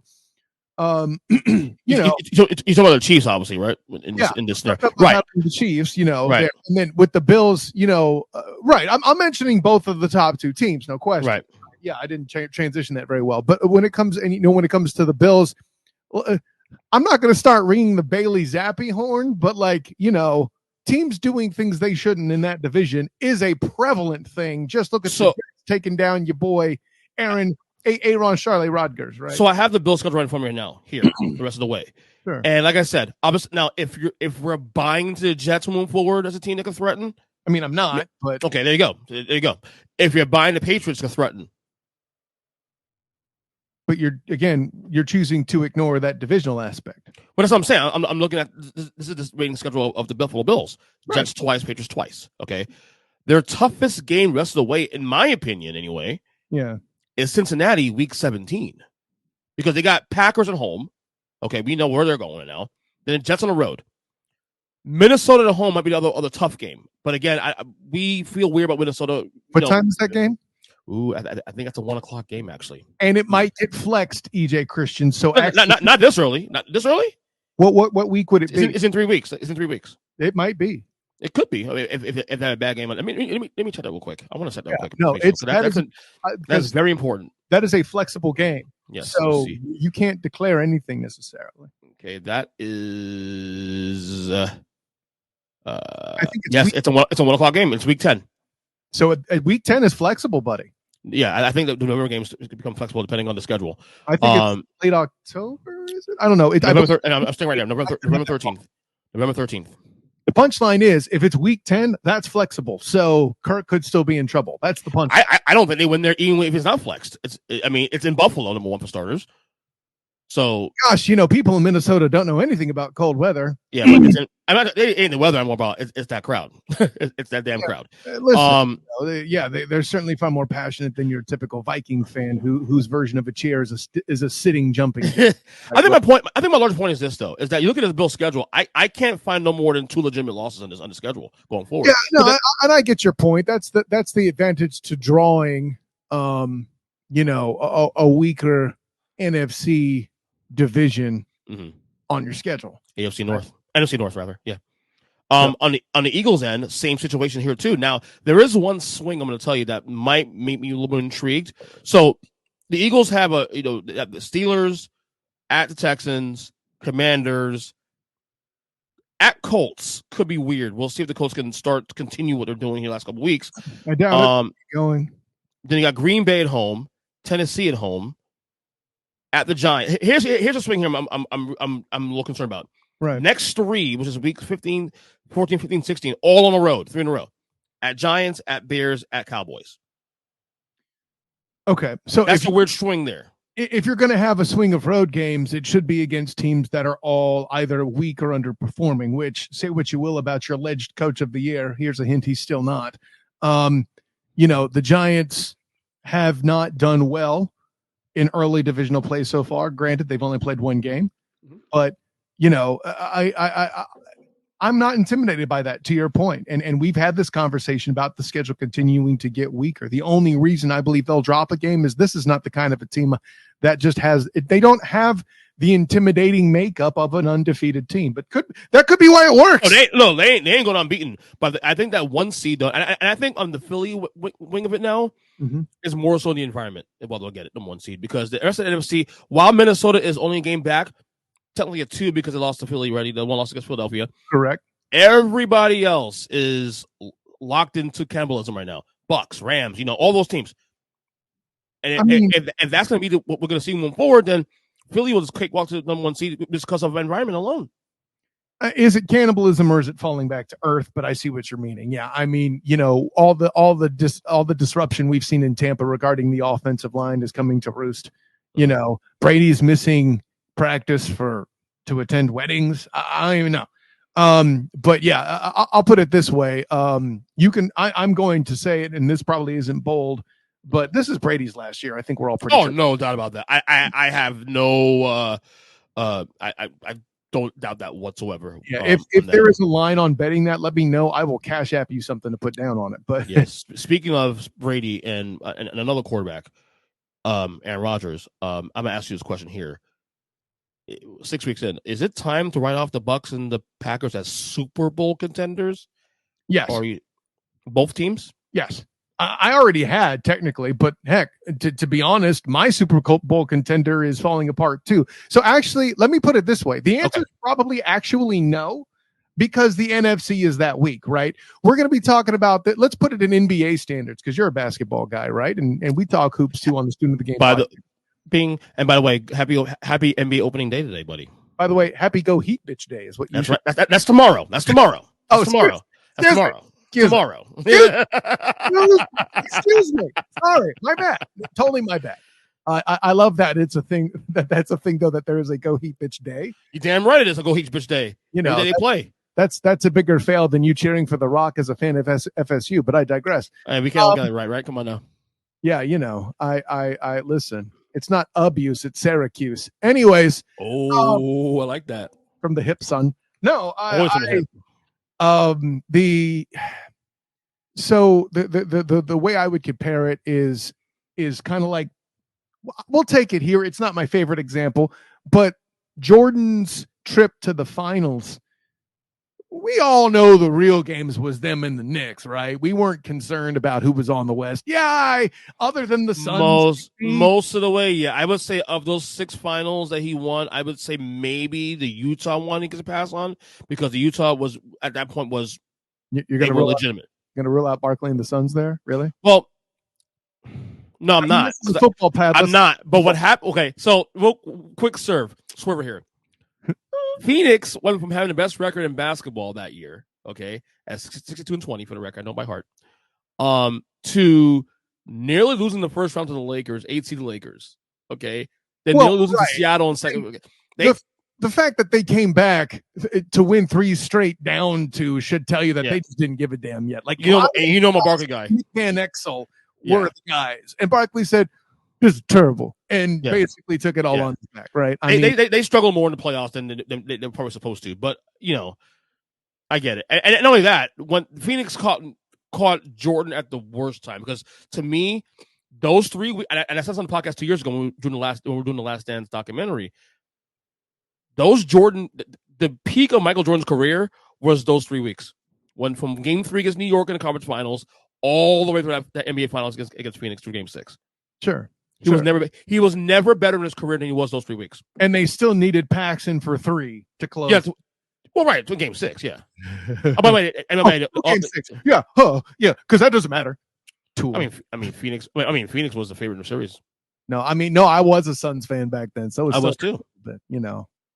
[SPEAKER 1] You're talking about the Chiefs, obviously, right? In this scenario, right?
[SPEAKER 2] The Chiefs,
[SPEAKER 1] right.
[SPEAKER 2] And then with the Bills, right. I'm mentioning both of the top 2 teams, no question.
[SPEAKER 1] Right.
[SPEAKER 2] Yeah, I didn't transition that very well. But when it comes, when it comes to the Bills, I'm not going to start ringing the Bailey Zappi horn, but teams doing things they shouldn't in that division is a prevalent thing. Just look at taking down your boy Aaron Charlie Rodgers, right?
[SPEAKER 1] So I have the Bills schedule right in front of me now, here, the rest of the way.
[SPEAKER 2] Sure.
[SPEAKER 1] And like I said, obviously, now if we're buying to the Jets moving forward as a team that can threaten,
[SPEAKER 2] I mean, I'm not, but
[SPEAKER 1] okay, there you go. If you're buying the Patriots to threaten,
[SPEAKER 2] but you're choosing to ignore that divisional aspect.
[SPEAKER 1] But that's what I'm saying. I'm looking at this is the rating schedule of the Buffalo Bills. Right. Jets twice, Patriots twice. Okay, their toughest game rest of the way, in my opinion, anyway.
[SPEAKER 2] Yeah.
[SPEAKER 1] Is Cincinnati week 17 because they got Packers at home. Okay, we know where they're going now. Then the Jets on the road. Minnesota at home might be the other tough game. But again, we feel weird about Minnesota.
[SPEAKER 2] What time is that game?
[SPEAKER 1] Ooh, I think that's a 1:00 game actually.
[SPEAKER 2] And it might get flexed, EJ Christian. So
[SPEAKER 1] not this early. Not this early.
[SPEAKER 2] What week would it be?
[SPEAKER 1] It's in 3 weeks. It's in 3 weeks.
[SPEAKER 2] It might be.
[SPEAKER 1] It could be if they have a bad game. Let me check that real quick. I want to set that real quick.
[SPEAKER 2] No,
[SPEAKER 1] that's very important.
[SPEAKER 2] That is a flexible game.
[SPEAKER 1] Yes.
[SPEAKER 2] So you can't declare anything necessarily.
[SPEAKER 1] Okay, that is.
[SPEAKER 2] I think
[SPEAKER 1] it's a 1:00 game. It's week 10.
[SPEAKER 2] So week 10 is flexible, buddy.
[SPEAKER 1] Yeah, I think that the November games become flexible depending on the schedule.
[SPEAKER 2] I think it's late October. Is it? I don't know.
[SPEAKER 1] I'm staying right now. November 13th. November 13th.
[SPEAKER 2] The punchline is, if it's week 10, that's flexible. So Kirk could still be in trouble. That's the punch.
[SPEAKER 1] I don't think they win there even if it's not flexed. It's in Buffalo, number one for starters. So,
[SPEAKER 2] gosh, people in Minnesota don't know anything about cold weather.
[SPEAKER 1] Yeah, but it ain't the weather I'm more about. It's that crowd. It's that damn crowd.
[SPEAKER 2] Listen, they're certainly far more passionate than your typical Viking fan whose version of a cheer is a sitting jumping.
[SPEAKER 1] I think my larger point is this though: is that you look at the Bills' schedule. I can't find no more than 2 legitimate losses on the schedule going forward.
[SPEAKER 2] Yeah, no, and I get your point. That's the advantage to drawing, a weaker NFC division on your schedule.
[SPEAKER 1] NFC North, NFC North rather. Yeah. On the Eagles end, same situation here too. Now there is one swing I'm going to tell you that might make me a little bit intrigued. So the Eagles have the Steelers, at the Texans, Commanders, at Colts. Could be weird. We'll see if the Colts can continue what they're doing here the last couple of weeks.
[SPEAKER 2] I doubt it. Going.
[SPEAKER 1] Then you got Green Bay at home, Tennessee at home, at the Giants. Here's a swing here I'm a little concerned about.
[SPEAKER 2] Right.
[SPEAKER 1] Next 3, which is week 15, 14, 15, 16, all on the road, 3 in a row. At Giants, at Bears, at Cowboys.
[SPEAKER 2] Okay. So
[SPEAKER 1] that's a weird swing there.
[SPEAKER 2] If you're going to have a swing of road games, it should be against teams that are all either weak or underperforming, which, say what you will about your alleged coach of the year. Here's a hint, he's still not. The Giants have not done well in early divisional play so far. Granted, they've only played 1 game, but I'm not intimidated by that, to your point. And we've had this conversation about the schedule continuing to get weaker. The only reason I believe they'll drop a game is this is not the kind of a team that just they don't have the intimidating makeup of an undefeated team, but that could be why it works.
[SPEAKER 1] They ain't going unbeaten. But I think that 1 seed, though, and I think on the Philly wing of it now, is more so the environment. Well, they'll get it, the 1 seed, because the rest of the NFC, while Minnesota is only a game back, technically a 2 because they lost to Philly already. The 1 loss against Philadelphia.
[SPEAKER 2] Correct.
[SPEAKER 1] Everybody else is locked into cannibalism right now. Bucs, Rams, all those teams. And if that's going to be what we're going to see moving forward, then Philly will just cakewalk to the number 1 seed just because of environment alone.
[SPEAKER 2] Is it cannibalism or is it falling back to earth? But I see what you're meaning. Yeah, I mean, all the disruption we've seen in Tampa regarding the offensive line is coming to roost. Brady's missing practice to attend weddings. I don't even know. But yeah, I'll put it this way. I'm going to say it, and this probably isn't bold, but this is Brady's last year. I think we're all pretty sure.
[SPEAKER 1] No doubt about that. I have no I don't doubt that whatsoever.
[SPEAKER 2] Yeah, if there is a line on betting that, let me know. I will cash app you something to put down on it. But
[SPEAKER 1] yes, speaking of Brady and another quarterback, Aaron Rodgers, I'm gonna ask you this question here. 6 weeks in, is it time to write off the Bucs and the Packers as Super Bowl contenders?
[SPEAKER 2] Yes.
[SPEAKER 1] Or both teams?
[SPEAKER 2] Yes. I already had technically, but heck, to be honest, my Super Bowl contender is falling apart too. So actually, let me put it this way. The answer is probably actually no, because the NFC is that weak, right? We're going to be talking about that. Let's put it in NBA standards, because you're a basketball guy, right? And we talk hoops too on the Student of the Game.
[SPEAKER 1] And by the way, happy NBA opening day today, buddy.
[SPEAKER 2] By the way, happy Go Heat bitch day is what you.
[SPEAKER 1] That's right. That's tomorrow. That's tomorrow. That's tomorrow. That's tomorrow. Tomorrow.
[SPEAKER 2] Excuse me. Sorry, my bad. Totally my bad. I love that it's a thing. That's a thing though, that there is a Go Heat bitch day.
[SPEAKER 1] You damn right it is a Go Heat bitch day. They play.
[SPEAKER 2] That's a bigger fail than you cheering for The Rock as a fan of FSU. But I digress.
[SPEAKER 1] Hey, we can't get it right. Come on now.
[SPEAKER 2] Yeah, I listen. It's not abuse, it's Syracuse. Anyways.
[SPEAKER 1] Oh, I like that.
[SPEAKER 2] From the hip, son. No, the way I would compare it is kind of like, we'll take it here. It's not my favorite example, but Jordan's trip to the finals. We all know the real games was them and the Knicks, right? We weren't concerned about who was on the West. Yeah, other than the Suns.
[SPEAKER 1] Most of the way, yeah. I would say of those 6 finals that he won, I would say maybe the Utah one he gets a pass on, because the Utah was, at that point, was
[SPEAKER 2] you're going to
[SPEAKER 1] legitimate.
[SPEAKER 2] You're going to rule out Barkley and the Suns there? Really?
[SPEAKER 1] Well, no, I'm not.
[SPEAKER 2] This is football pad.
[SPEAKER 1] I'm not. But what happened? Okay, so quick swerve here. Phoenix went from having the best record in basketball that year okay, at 62-20 for the record, I know by heart, to nearly losing the first round to the Lakers, 8 seed Lakers, okay, then nearly losing to Seattle in second. Okay.
[SPEAKER 2] The fact that they came back to win 3 straight down to should tell you that they just didn't give a damn yet. Like
[SPEAKER 1] I'm a Barkley guy.
[SPEAKER 2] And Exel were the guys, and Barkley said, "This is terrible," and basically took it all on his back. Right?
[SPEAKER 1] They struggle more in the playoffs than they're probably supposed to, but I get it. And not only that, when Phoenix caught Jordan at the worst time, because to me, those 3 weeks, and I said this on the podcast 2 years ago when we were doing the Last Dance documentary. Those Jordan, the peak of Michael Jordan's career was those 3 weeks. When from Game 3 against New York in the conference finals, all the way through that NBA finals against Phoenix through Game 6.
[SPEAKER 2] Sure.
[SPEAKER 1] He was never better in his career than he was those 3 weeks.
[SPEAKER 2] And they still needed Paxson for 3 to close.
[SPEAKER 1] Yeah. Well, right, to Game 6, yeah. By the way,
[SPEAKER 2] Game 6. Yeah, because that doesn't matter.
[SPEAKER 1] Tool. I mean, Phoenix was the favorite in the series.
[SPEAKER 2] No, I was a Suns fan back then, so
[SPEAKER 1] I was too.
[SPEAKER 2] But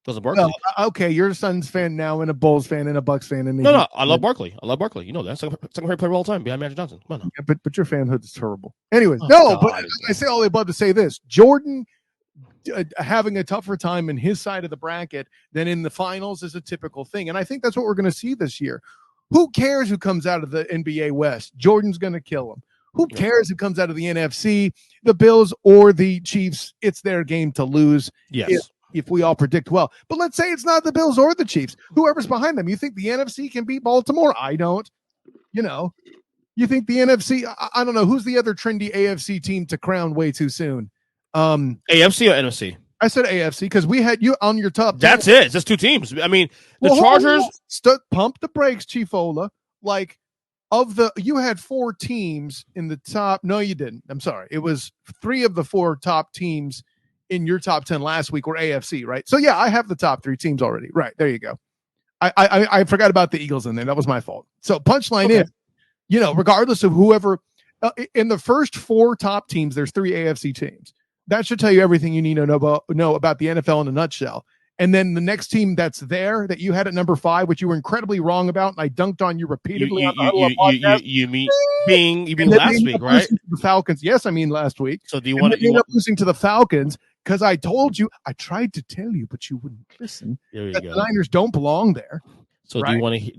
[SPEAKER 1] Doesn't Barkley?
[SPEAKER 2] Well, okay, you're a Suns fan now, and a Bulls fan, and a Bucs fan, and
[SPEAKER 1] no, I love Barkley. I love Barkley. You know that second favorite player of all time behind Magic Johnson. Come on, now.
[SPEAKER 2] Yeah, but your fanhood is terrible. Anyways, but I say all the above to say this: Jordan having a tougher time in his side of the bracket than in the finals is a typical thing, and I think that's what we're going to see this year. Who cares who comes out of the NBA West? Jordan's going to kill him. Who cares who comes out of the NFC, the Bills or the Chiefs? It's their game to lose.
[SPEAKER 1] Yes.
[SPEAKER 2] If we all predict well. But let's say it's not the Bills or the Chiefs. Whoever's behind them. You think the NFC can beat Baltimore? I don't. You think the NFC, I don't know. Who's the other trendy AFC team to crown way too soon?
[SPEAKER 1] AFC or NFC?
[SPEAKER 2] I said AFC because we had you on your top.
[SPEAKER 1] That's it. It's just 2 teams. I mean, the Chargers.
[SPEAKER 2] Pump the brakes, Chief Ola. Like, you had 4 teams in the top. No, you didn't. I'm sorry. It was 3 of the 4 top teams in your top 10 last week were AFC, right? So yeah, I have the top 3 teams already. Right. There you go. I forgot about the Eagles in there. That was my fault. So punchline is, regardless of whoever in the first 4 top teams, there's 3 AFC teams. That should tell you everything you need to know about the NFL in a nutshell. And then the next team that's there that you had at number 5, which you were incredibly wrong about, and I dunked on you repeatedly.
[SPEAKER 1] You mean last week, right?
[SPEAKER 2] The Falcons. Yes, I mean last week.
[SPEAKER 1] So do you want to
[SPEAKER 2] end up losing to the Falcons because I told you, I tried to tell you, but you wouldn't listen.
[SPEAKER 1] There you go.
[SPEAKER 2] The Niners don't belong there.
[SPEAKER 1] So right? do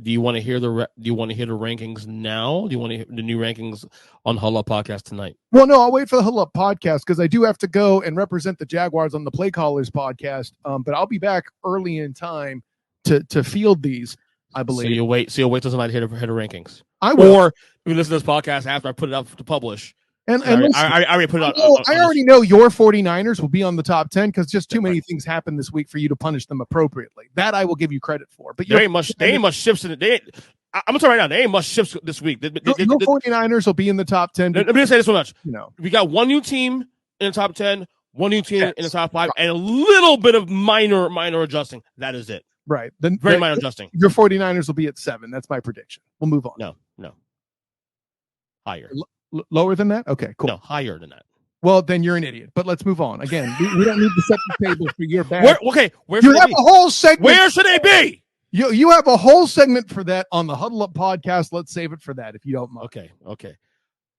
[SPEAKER 1] you want to hear the rankings now? Do you want to hear the new rankings on Huddle Up Podcast tonight?
[SPEAKER 2] Well, no, I'll wait for the Huddle Up Podcast because I do have to go and represent the Jaguars on the Play Callers podcast. But I'll be back early in time to field these, I believe.
[SPEAKER 1] So you'll wait till tonight to hear the rankings.
[SPEAKER 2] I will.
[SPEAKER 1] Or you listen to this podcast after I put it up to publish.
[SPEAKER 2] And
[SPEAKER 1] listen, I already put it out.
[SPEAKER 2] I already know your 49ers will be on the top 10 because just too many things happened this week for you to punish them appropriately. That I will give you credit for. But
[SPEAKER 1] they ain't much shifts in it. I'm gonna tell you right now, they ain't much shifts this week.
[SPEAKER 2] Your 49ers will be in the top 10.
[SPEAKER 1] Let me just say this so much. We got 1 new team in the top 10, 1 new team in the top 5, and a little bit of minor adjusting. That is it.
[SPEAKER 2] Right.
[SPEAKER 1] Very minor adjusting.
[SPEAKER 2] Your 49ers will be at 7. That's my prediction. We'll move on.
[SPEAKER 1] No. Higher.
[SPEAKER 2] Lower than that? Okay, cool.
[SPEAKER 1] No, higher than that.
[SPEAKER 2] Well, then you're an idiot. But let's move on. Again, we don't need to set the table for your bad.
[SPEAKER 1] Where
[SPEAKER 2] you have a whole segment.
[SPEAKER 1] Where should they be?
[SPEAKER 2] You have a whole segment for that on the Huddle Up Podcast. Let's save it for that if you don't mind.
[SPEAKER 1] Okay.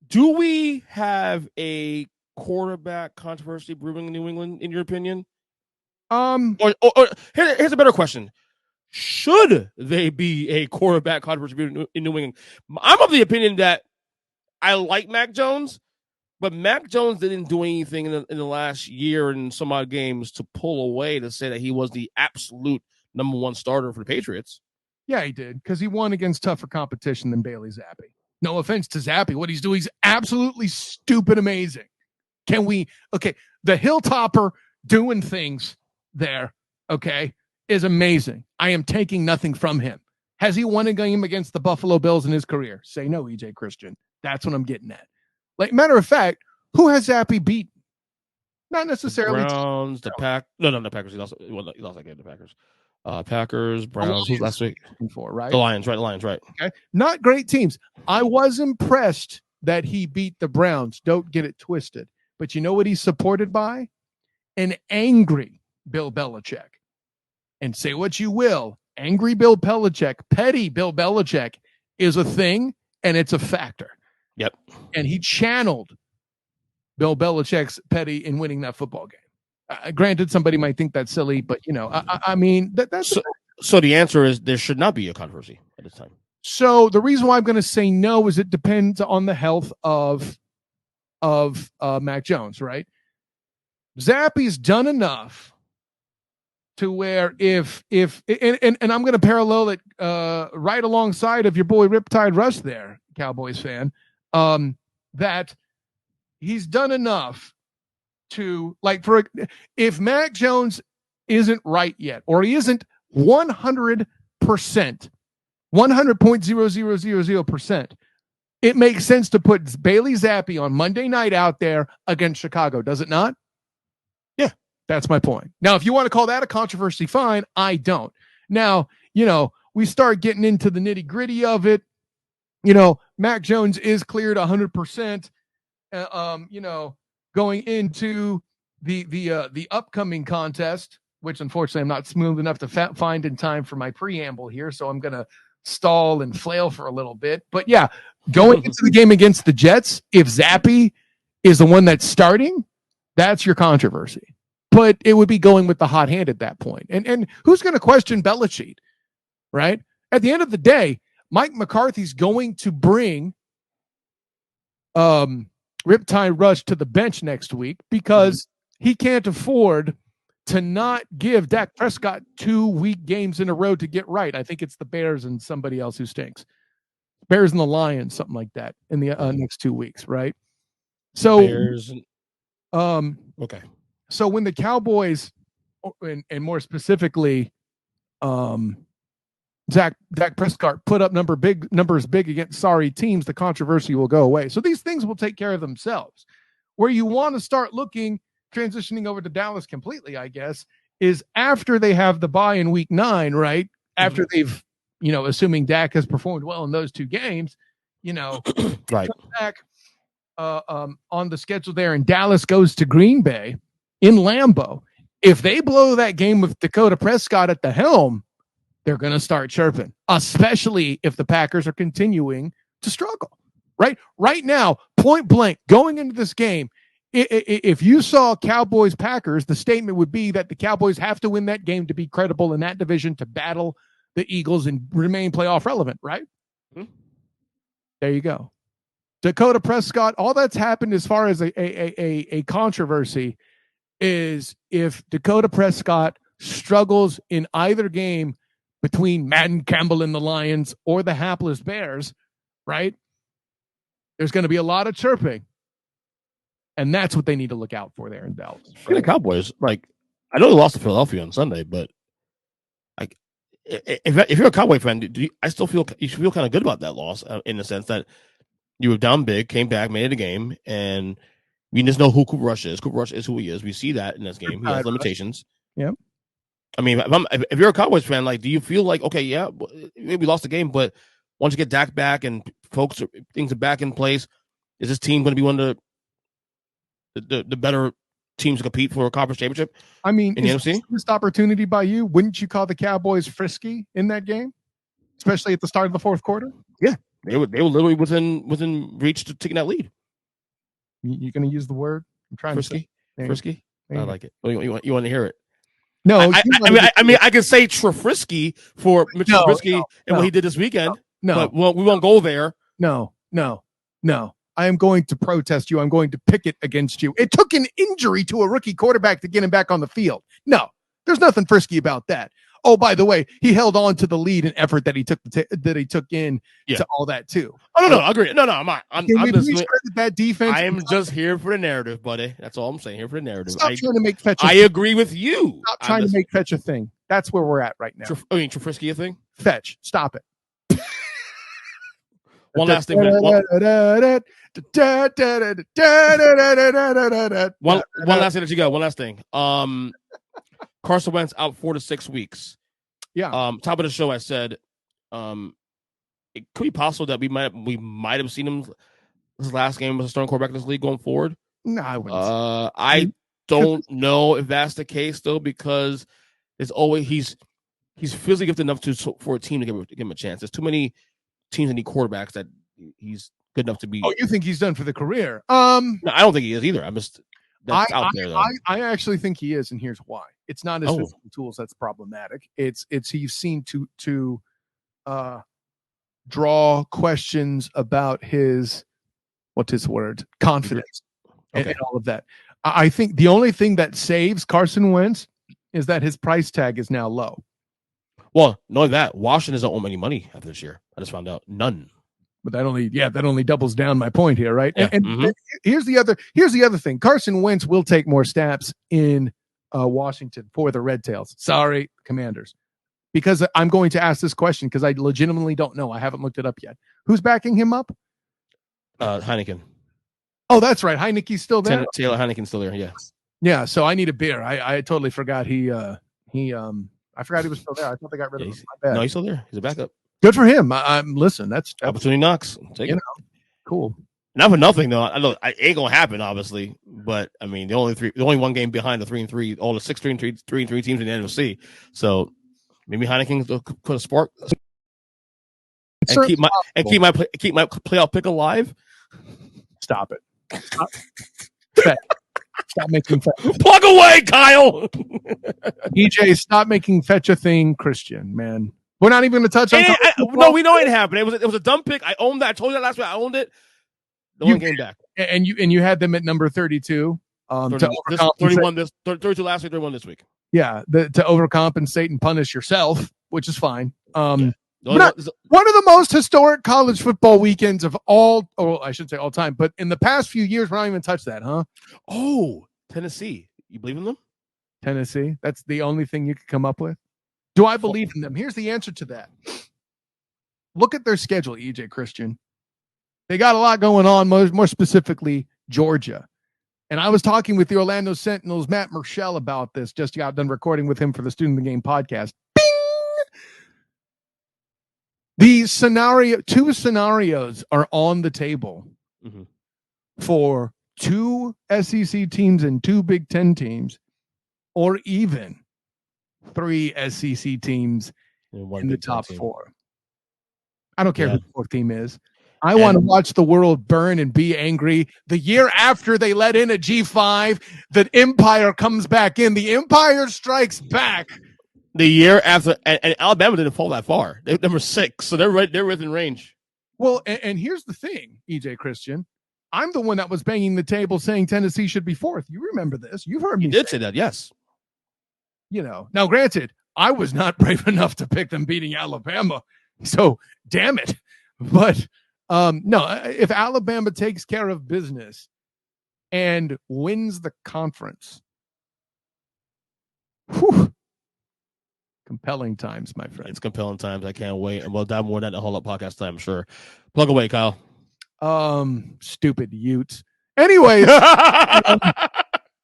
[SPEAKER 1] Do we have a quarterback controversy brewing in New England, in your opinion? Here's a better question. Should they be a quarterback controversy in New England? I'm of the opinion that I like Mac Jones, but Mac Jones didn't do anything in the last year and some odd games to pull away to say that he was the absolute number 1 starter for the Patriots.
[SPEAKER 2] Yeah, he did, because he won against tougher competition than Bailey Zappi. No offense to Zappi. What he's doing, he's absolutely stupid amazing. The Hilltopper doing things there, is amazing. I am taking nothing from him. Has he won a game against the Buffalo Bills in his career? Say no, EJ Christian. That's what I'm getting at. Like, matter of fact, who has Zappi beaten? Not necessarily
[SPEAKER 1] the Browns, the Packers. He lost that game to the Packers. Packers, Browns. Who's last week?
[SPEAKER 2] Right?
[SPEAKER 1] The Lions, right.
[SPEAKER 2] Okay. Not great teams. I was impressed that he beat the Browns. Don't get it twisted. But you know what he's supported by? An angry Bill Belichick. And say what you will, angry Bill Belichick, petty Bill Belichick is a thing, and it's a factor.
[SPEAKER 1] Yep.
[SPEAKER 2] And he channeled Bill Belichick's petty in winning that football game. Granted, somebody might think that's silly, but I mean that's
[SPEAKER 1] so. The answer is there should not be a controversy at this time.
[SPEAKER 2] So the reason why I'm going to say no is it depends on the health of Mac Jones, right? Zappy's done enough to where if and I'm going to parallel it right alongside of your boy Riptide Rush there, Cowboys fan, that he's done enough to if Mac Jones isn't right yet, or he isn't 100%, 100.0000%, it makes sense to put Bailey Zappi on Monday night out there against Chicago, does it not?
[SPEAKER 1] Yeah,
[SPEAKER 2] that's my point. Now, if you want to call that a controversy, fine. I don't. Now, we start getting into the nitty gritty of it. Mac Jones is cleared 100%. Going into the upcoming contest, which unfortunately I'm not smooth enough to find in time for my preamble here, so I'm gonna stall and flail for a little bit. But yeah, going into the game against the Jets, if Zappy is the one that's starting, that's your controversy. But it would be going with the hot hand at that point. And who's going to question Belichick, right? At the end of the day, Mike McCarthy's going to bring Riptide Rush to the bench next week because he can't afford to not give Dak Prescott 2 weak games in a row to get right. I think it's the Bears and somebody else who stinks. Bears and the Lions, something like that in the next 2 weeks, right? So,
[SPEAKER 1] Bears okay.
[SPEAKER 2] So when the Cowboys, and more specifically, Dak Prescott put up numbers big against sorry teams, the controversy will go away. So these things will take care of themselves. Where you want to start looking, transitioning over to Dallas completely, I guess, is after they have the bye in week 9, right? After they've, assuming Dak has performed well in those 2 games,
[SPEAKER 1] right
[SPEAKER 2] back on the schedule there, and Dallas goes to Green Bay in Lambeau. If they blow that game with Dakota Prescott at the helm, they're going to start chirping, especially if the Packers are continuing to struggle, right? Right now, point blank, going into this game, if you saw Cowboys-Packers, the statement would be that the Cowboys have to win that game to be credible in that division to battle the Eagles and remain playoff relevant, right? Mm-hmm. There you go. Dakota Prescott, all that's happened as far as a controversy is if Dakota Prescott struggles in either game between Madden Campbell and the Lions or the hapless Bears, right? There's going to be a lot of chirping. And that's what they need to look out for there in Dallas.
[SPEAKER 1] Right? The Cowboys, I know they lost to Philadelphia on Sunday, but if you're a Cowboy fan, I still feel you should feel kind of good about that loss in the sense that you were down big, came back, made it a game, and we just know who Cooper Rush is. Cooper Rush is who he is. We see that in this game. He has limitations.
[SPEAKER 2] Yep.
[SPEAKER 1] I mean, if you're a Cowboys fan, do you feel like, okay, yeah, maybe we lost the game, but once you get Dak back and things are back in place, is this team going to be one of the better teams to compete for a conference championship?
[SPEAKER 2] I mean,
[SPEAKER 1] in the NFC?
[SPEAKER 2] Missed opportunity by you. Wouldn't you call the Cowboys frisky in that game, especially at the start of the fourth quarter?
[SPEAKER 1] Yeah, they were literally within reach to taking that lead.
[SPEAKER 2] You're going to use the word? I'm trying
[SPEAKER 1] frisky.
[SPEAKER 2] To
[SPEAKER 1] frisky. I like it. You want to hear it?
[SPEAKER 2] No,
[SPEAKER 1] I mean, I can say Trubisky for Mitchell Trubisky and what he did this weekend.
[SPEAKER 2] No,
[SPEAKER 1] but we won't go there.
[SPEAKER 2] No. I am going to protest you. I'm going to picket against you. It took an injury to a rookie quarterback to get him back on the field. No, there's nothing frisky about that. Oh, by the way, he held on to the lead and effort that he took to all that too.
[SPEAKER 1] Oh no, I agree. No, I'm just
[SPEAKER 2] that defense.
[SPEAKER 1] I am just here for the narrative, buddy. That's all I'm saying. Here for the narrative.
[SPEAKER 2] Stop trying to make fetch.
[SPEAKER 1] I agree with you.
[SPEAKER 2] Stop trying to make fetch a thing. That's where we're at right now.
[SPEAKER 1] Trubisky a thing?
[SPEAKER 2] Fetch. Stop it.
[SPEAKER 1] One last thing. One last thing that you got. One last thing. Carson Wentz out 4 to 6 weeks.
[SPEAKER 2] Yeah.
[SPEAKER 1] Top of the show, I said, it could be possible that we might have seen him his last game as a starting quarterback in this league going forward.
[SPEAKER 2] No, I wouldn't.
[SPEAKER 1] I don't know if that's the case though, because it's always he's physically gifted enough for a team to give him a chance. There's too many teams that need quarterbacks that he's good enough to be.
[SPEAKER 2] Oh, you think he's done for the career?
[SPEAKER 1] No, I don't think he is either. That's out there though.
[SPEAKER 2] I actually think he is, and here's why. It's not his physical tools that's problematic. It's he's seen to draw questions about his confidence and all of that. I think the only thing that saves Carson Wentz is that his price tag is now low.
[SPEAKER 1] Well, knowing that Washington doesn't owe any money after this year. I just found out none.
[SPEAKER 2] But that only doubles down my point here, right?
[SPEAKER 1] Yeah.
[SPEAKER 2] And here's the other thing. Carson Wentz will take more snaps in Washington for the Red Tails. Sorry, Commanders. Because I'm going to ask this question because I legitimately don't know. I haven't looked it up yet. Who's backing him up?
[SPEAKER 1] Heineken.
[SPEAKER 2] Oh, that's right. Heineke's still there.
[SPEAKER 1] Taylor Heineken's still there. Yeah.
[SPEAKER 2] Yeah. So I need a beer. I totally forgot I forgot he was still there. I thought they got rid of him. My bad.
[SPEAKER 1] No, he's still there. He's a backup.
[SPEAKER 2] Good for him. Listen. That's
[SPEAKER 1] opportunity knocks. Take it.
[SPEAKER 2] Cool.
[SPEAKER 1] Not for nothing though. I know it ain't gonna happen, obviously. But I mean, the only one game behind the 3-3, all the 6-3 3-3 teams in the NFC. So maybe Heineken put a spark and keep my playoff pick alive.
[SPEAKER 2] Stop it. Stop making fetch.
[SPEAKER 1] Plug away, Kyle.
[SPEAKER 2] EJ, stop making fetch a thing, Christian, man. We're not even going to touch on.
[SPEAKER 1] No, we know it happened. It was a dumb pick. I owned that. I told you that last week. I owned it. No one came back.
[SPEAKER 2] And you had them at number 32.
[SPEAKER 1] 31 this 32 last week, 31 this week.
[SPEAKER 2] Yeah, to overcompensate and punish yourself, which is fine.
[SPEAKER 1] Yeah.
[SPEAKER 2] One of the most historic college football weekends of I should say all time, but in the past few years, we're not even touched that, huh?
[SPEAKER 1] Oh, Tennessee. You believe in them?
[SPEAKER 2] Tennessee. That's the only thing you could come up with. Do I believe in them? Here's the answer to that. Look at their schedule, EJ Christian. They got a lot going on, more specifically, Georgia. And I was talking with the Orlando Sentinel's Matt Murschel about this. Just got done recording with him for the Student of the Game podcast. Two scenarios are on the table for 2 SEC teams and 2 Big Ten teams, or even 3 SEC teams in the top 4. I don't care who the 4th team is. I want to watch the world burn and be angry. The year after they let in a G5, the Empire comes back in. The Empire strikes back.
[SPEAKER 1] The year after, and Alabama didn't fall that far. They're number 6, so they're within range.
[SPEAKER 2] Well, and here's the thing, EJ Christian. I'm the one that was banging the table saying Tennessee should be 4th. You remember this? You've heard me.
[SPEAKER 1] You did say that, yes.
[SPEAKER 2] Now granted, I was not brave enough to pick them beating Alabama. So damn it. But no, if Alabama takes care of business and wins the conference, compelling times, my friend.
[SPEAKER 1] It's compelling times. I can't wait. And we'll dive more than the whole up podcast time, I'm sure. Plug away, Kyle.
[SPEAKER 2] Stupid Utes. Anyways, of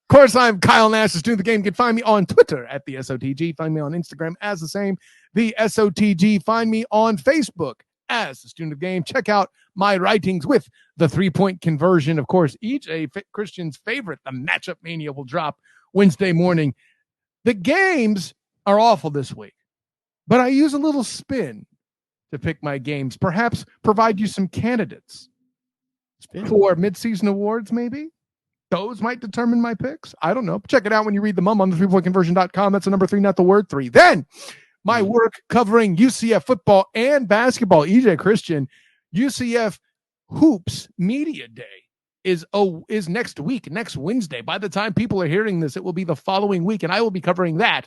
[SPEAKER 2] course, I'm Kyle Nash, the Student of the Game. You can find me on Twitter at the SOTG. Find me on Instagram as the same, the SOTG. Find me on Facebook as the Student of the Game. Check out my writings with the 3-point conversion. Of course, EJ Christian's favorite, the Matchup Mania, will drop Wednesday morning. The games are awful this week, but I use a little spin to pick my games. Perhaps provide you some candidates for midseason awards, maybe. Those might determine my picks. I don't know. Check it out when you read them on the 3pointconversion.com. That's the number 3, not the word 3. Then my work covering UCF football and basketball. EJ Christian, UCF Hoops Media Day is next week, next Wednesday. By the time people are hearing this, it will be the following week, and I will be covering that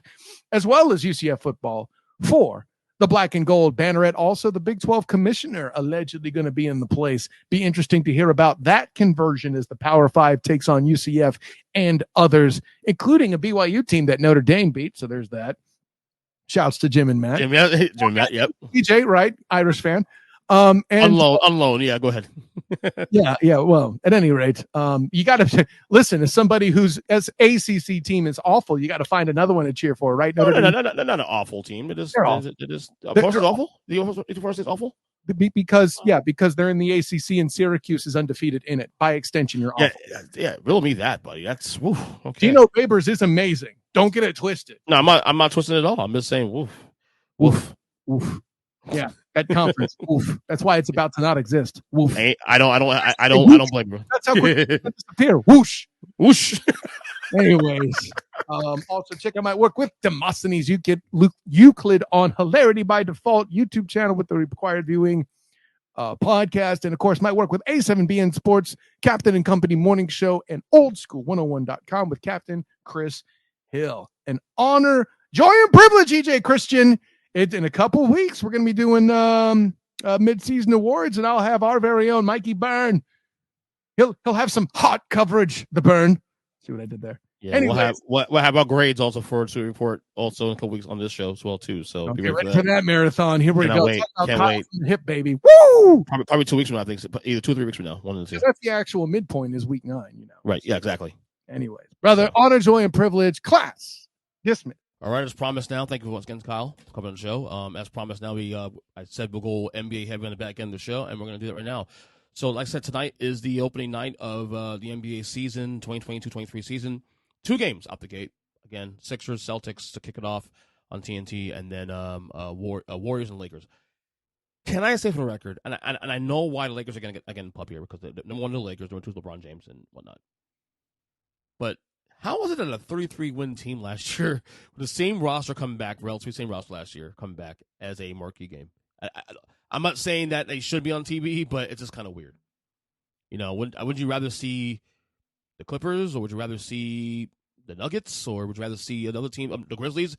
[SPEAKER 2] as well as UCF football for the Black and Gold Banneret. Also, the Big 12 commissioner allegedly going to be in the place. Be interesting to hear about that conversion as the Power 5 takes on UCF and others, including a BYU team that Notre Dame beat. So there's that. Shouts to Jim and Matt.
[SPEAKER 1] Jim and Matt, yep.
[SPEAKER 2] EJ, right? Irish fan. And
[SPEAKER 1] on loan. Yeah, go ahead.
[SPEAKER 2] yeah. Well, at any rate, you got to listen. As somebody whose ACC team is awful, you got to find another one to cheer for, right?
[SPEAKER 1] No, not an awful team. It is. It is. Forest is awful. The Forest is awful.
[SPEAKER 2] Because they're in the ACC and Syracuse is undefeated in it. By extension, you're awful.
[SPEAKER 1] Yeah. Riddle me that, buddy. That's okay.
[SPEAKER 2] Gino Babers is amazing. Don't get it twisted.
[SPEAKER 1] No, I'm not twisting it at all. I'm just saying, woof.
[SPEAKER 2] Oof. Oof. Yeah, that conference. Oof. That's why it's about to not exist. Oof.
[SPEAKER 1] I don't blame you.
[SPEAKER 2] That's how quick it disappear. Whoosh.
[SPEAKER 1] Whoosh.
[SPEAKER 2] Anyways, also check out my work with Demosthenes Euclid on Hilarity by Default YouTube channel with the required viewing podcast, and of course my work with A7BN Sports, Captain and Company Morning Show, and oldschool101.com with Captain Chris Hill. An honor, joy, and privilege, EJ Christian. In a couple of weeks, we're going to be doing mid-season awards, and I'll have our very own Mikey Byrne. He'll have some hot coverage. The Byrne. See what I did there?
[SPEAKER 1] Yeah, anyways, we'll have our grades also to report also in a couple weeks on this show as well too. So
[SPEAKER 2] be ready for that marathon. Here we go.
[SPEAKER 1] Can't wait.
[SPEAKER 2] Hip baby. Woo!
[SPEAKER 1] Probably 2 weeks from now. I think so. Either 2 or 3 weeks from now. One of the two.
[SPEAKER 2] That's the actual midpoint is week 9.
[SPEAKER 1] Right? Yeah, exactly.
[SPEAKER 2] Anyways, brother, honor, joy, and privilege. Class dismissed.
[SPEAKER 1] All right, as promised now. Thank you once again, Kyle, for coming on the show. As promised now, I said we'll go NBA heavy on the back end of the show, and we're going to do that right now. So, like I said, tonight is the opening night of the NBA season, 2022-23 season. 2 games out the gate. Again, Sixers, Celtics to kick it off on TNT, and then Warriors and Lakers. Can I say for the record, and I know why the Lakers are going to get again pub here, because number 1 the Lakers, number 2 is LeBron James and whatnot. But how was it that a 33-win team last year, with the same roster coming back, relatively same roster last year, coming back as a marquee game? I'm not saying that they should be on TV, but it's just kind of weird. Would you rather see the Clippers, or would you rather see the Nuggets, or would you rather see another team, the Grizzlies,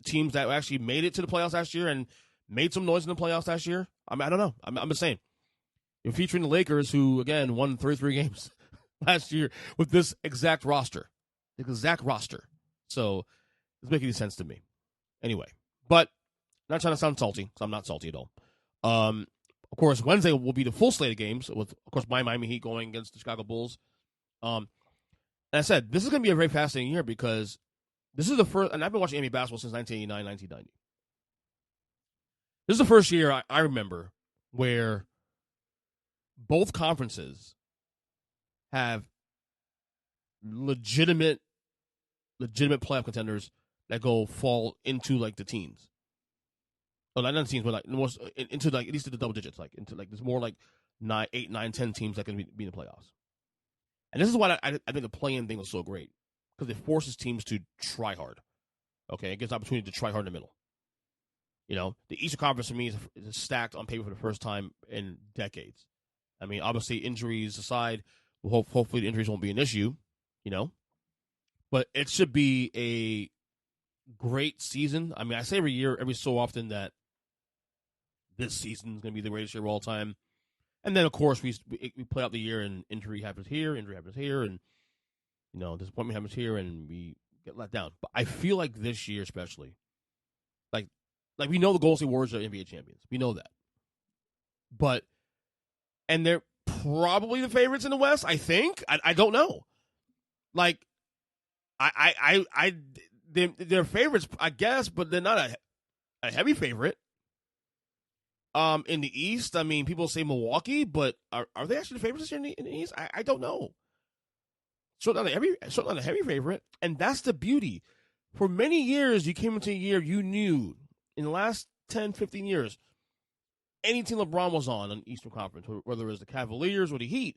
[SPEAKER 1] teams that actually made it to the playoffs last year and made some noise in the playoffs last year? I don't know. I'm just saying. You're featuring the Lakers, who, again, won 33 games last year with this exact roster. So it's making any sense to me. Anyway, but not trying to sound salty, because I'm not salty at all. Of course, Wednesday will be the full slate of games, with, of course, my Miami Heat going against the Chicago Bulls. And I said, this is going to be a very fascinating year, because this is the first, and I've been watching NBA basketball since 1989, 1990. This is the first year I remember where both conferences have legitimate playoff contenders that fall into like the teens. Oh, not the teens, but like into like at least the double digits, like into like there's more like 9, 8, 9, 10 teams that can be in the playoffs. And this is why I think the play-in thing was so great, because it forces teams to try hard. Okay, it gives opportunity to try hard in the middle. The Eastern Conference for me is stacked on paper for the first time in decades. I mean, obviously injuries aside, hopefully the injuries won't be an issue. But it should be a great season. I mean, I say every so often that this season is going to be the greatest year of all time. And then, of course, we play out the year, and injury happens here, and, disappointment happens here, and we get let down. But I feel like this year especially, like we know the Golden State Warriors are NBA champions. We know that. And they're probably the favorites in the West, I think. I don't know. Like, they're favorites, I guess, but they're not a heavy favorite. In the East, I mean, people say Milwaukee, but are they actually the favorites this year in the East? I don't know. Certainly not a heavy favorite, and that's the beauty. For many years, you came into a year, you knew, in the last 10, 15 years, any team LeBron was on the Eastern Conference, whether it was the Cavaliers or the Heat,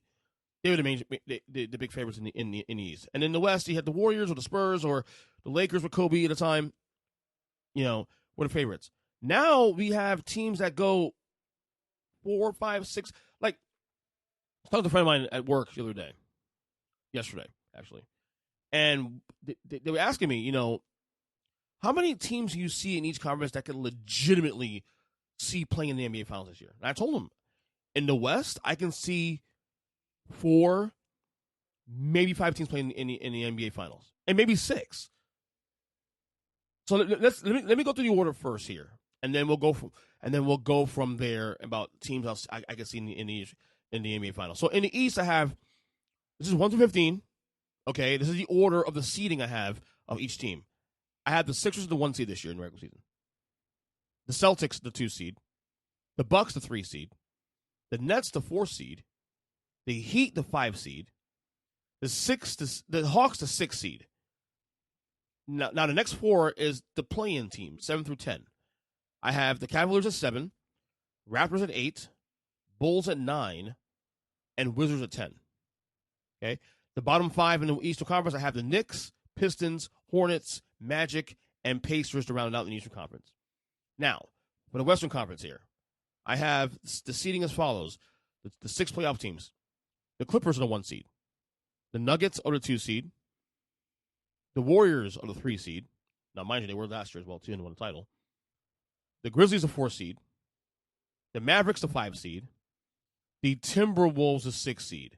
[SPEAKER 1] they were the big favorites in the East. And in the West, you had the Warriors or the Spurs or the Lakers with Kobe at the time, were the favorites. Now we have teams that go 4, 5, 6. Like, I was talking to a friend of mine at work the other day, yesterday, actually. And they were asking me, how many teams do you see in each conference that can legitimately see playing in the NBA Finals this year? And I told them, in the West, I can see 4, maybe 5 teams playing in the NBA Finals, and maybe 6. So let me go through the order first here, and then we'll go from there about teams I can see in the NBA Finals. So in the East, I have, this is 1 through 15. Okay, this is the order of the seeding I have of each team. I have the Sixers the 1 seed this year in the regular season. The Celtics the 2 seed. The Bucks the 3 seed. The Nets the 4 seed. The Heat the 5 seed. The Hawks the 6 seed. Now the next 4 is the play-in team, 7 through 10. I have the Cavaliers at 7, Raptors at 8, Bulls at 9, and Wizards at 10. Okay, the bottom 5 in the Eastern Conference, I have the Knicks, Pistons, Hornets, Magic, and Pacers to round out the Eastern Conference. Now, for the Western Conference here, I have the seeding as follows. The 6 playoff teams. The Clippers are the 1 seed. The Nuggets are the 2 seed. The Warriors are the 3 seed. Now, mind you, they were last year as well, too, and won the title. The Grizzlies are 4 seed. The Mavericks the 5 seed. The Timberwolves the 6 seed.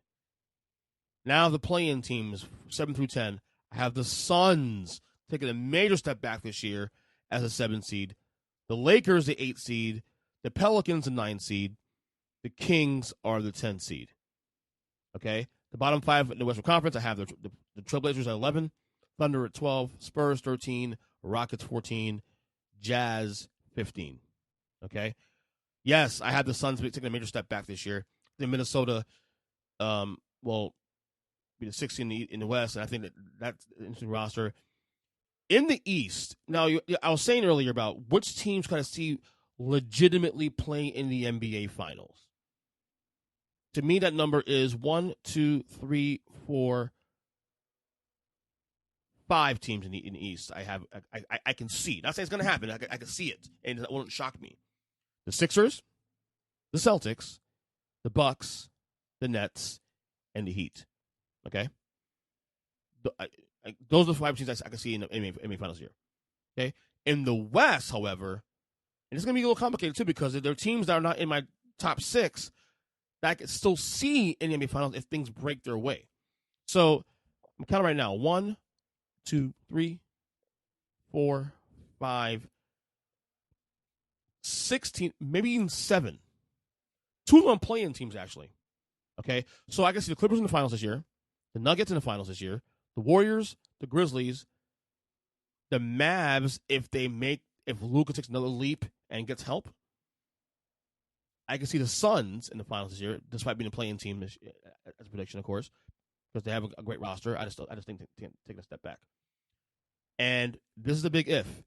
[SPEAKER 1] Now the play-in teams, 7 through 10, I have the Suns taking a major step back this year as a 7 seed. The Lakers the 8 seed. The Pelicans the 9 seed. The Kings are the 10 seed. Okay? The bottom 5 in the Western Conference, I have the Trailblazers at 11, Thunder at 12, Spurs 13, Rockets 14, Jazz 15. Okay? Yes, I had the Suns taking a major step back this year. The Minnesota will be the 6th in the West, and I think that's an interesting roster. In the East, now I was saying earlier about which teams kind of see legitimately play in the NBA Finals. To me, that number is 1, 2, 3, 4, 5 teams in the East. I can see. Not saying it's going to happen. I can see it, and it won't shock me. The Sixers, the Celtics, the Bucks, the Nets, and the Heat. Okay, those are the 5 teams I can see in the NBA Finals here. Okay, in the West, however, and it's going to be a little complicated too because there are teams that are not in my top 6 that I can still see in the NBA Finals if things break their way. So I'm counting right now: 1, 2, 3, 4, 5, 16, maybe even 7. 2 of them play-in teams actually. Okay, so I can see the Clippers in the finals this year, the Nuggets in the finals this year, the Warriors, the Grizzlies, the Mavs if Luka takes another leap and gets help. I can see the Suns in the finals this year, despite being a play-in team as a prediction, of course, because they have a great roster. I just think taking a step back. And this is the big if.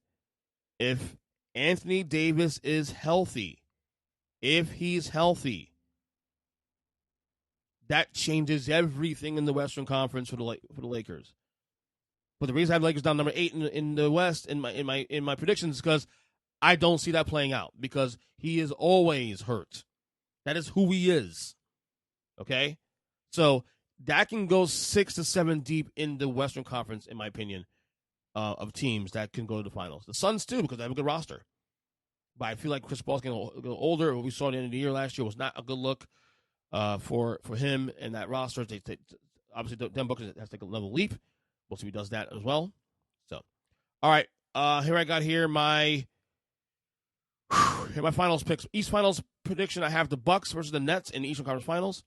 [SPEAKER 1] If Anthony Davis is healthy, if he's healthy, that changes everything in the Western Conference for the Lakers. But the reason I have Lakers down number 8 in the West in my predictions is because I don't see that playing out because he is always hurt. That is who he is. Okay? So that can go 6 to 7 deep in the Western Conference, in my opinion, of teams that can go to the finals. The Suns, too, because they have a good roster. But I feel like Chris Paul's getting older. What we saw at the end of the year last year was not a good look for him and that roster. Obviously, Devin Booker has to take a level leap. We'll see if he does that as well. So, all right. Here I got my finals picks. East Finals prediction, I have the Bucks versus the Nets in the Eastern Conference Finals.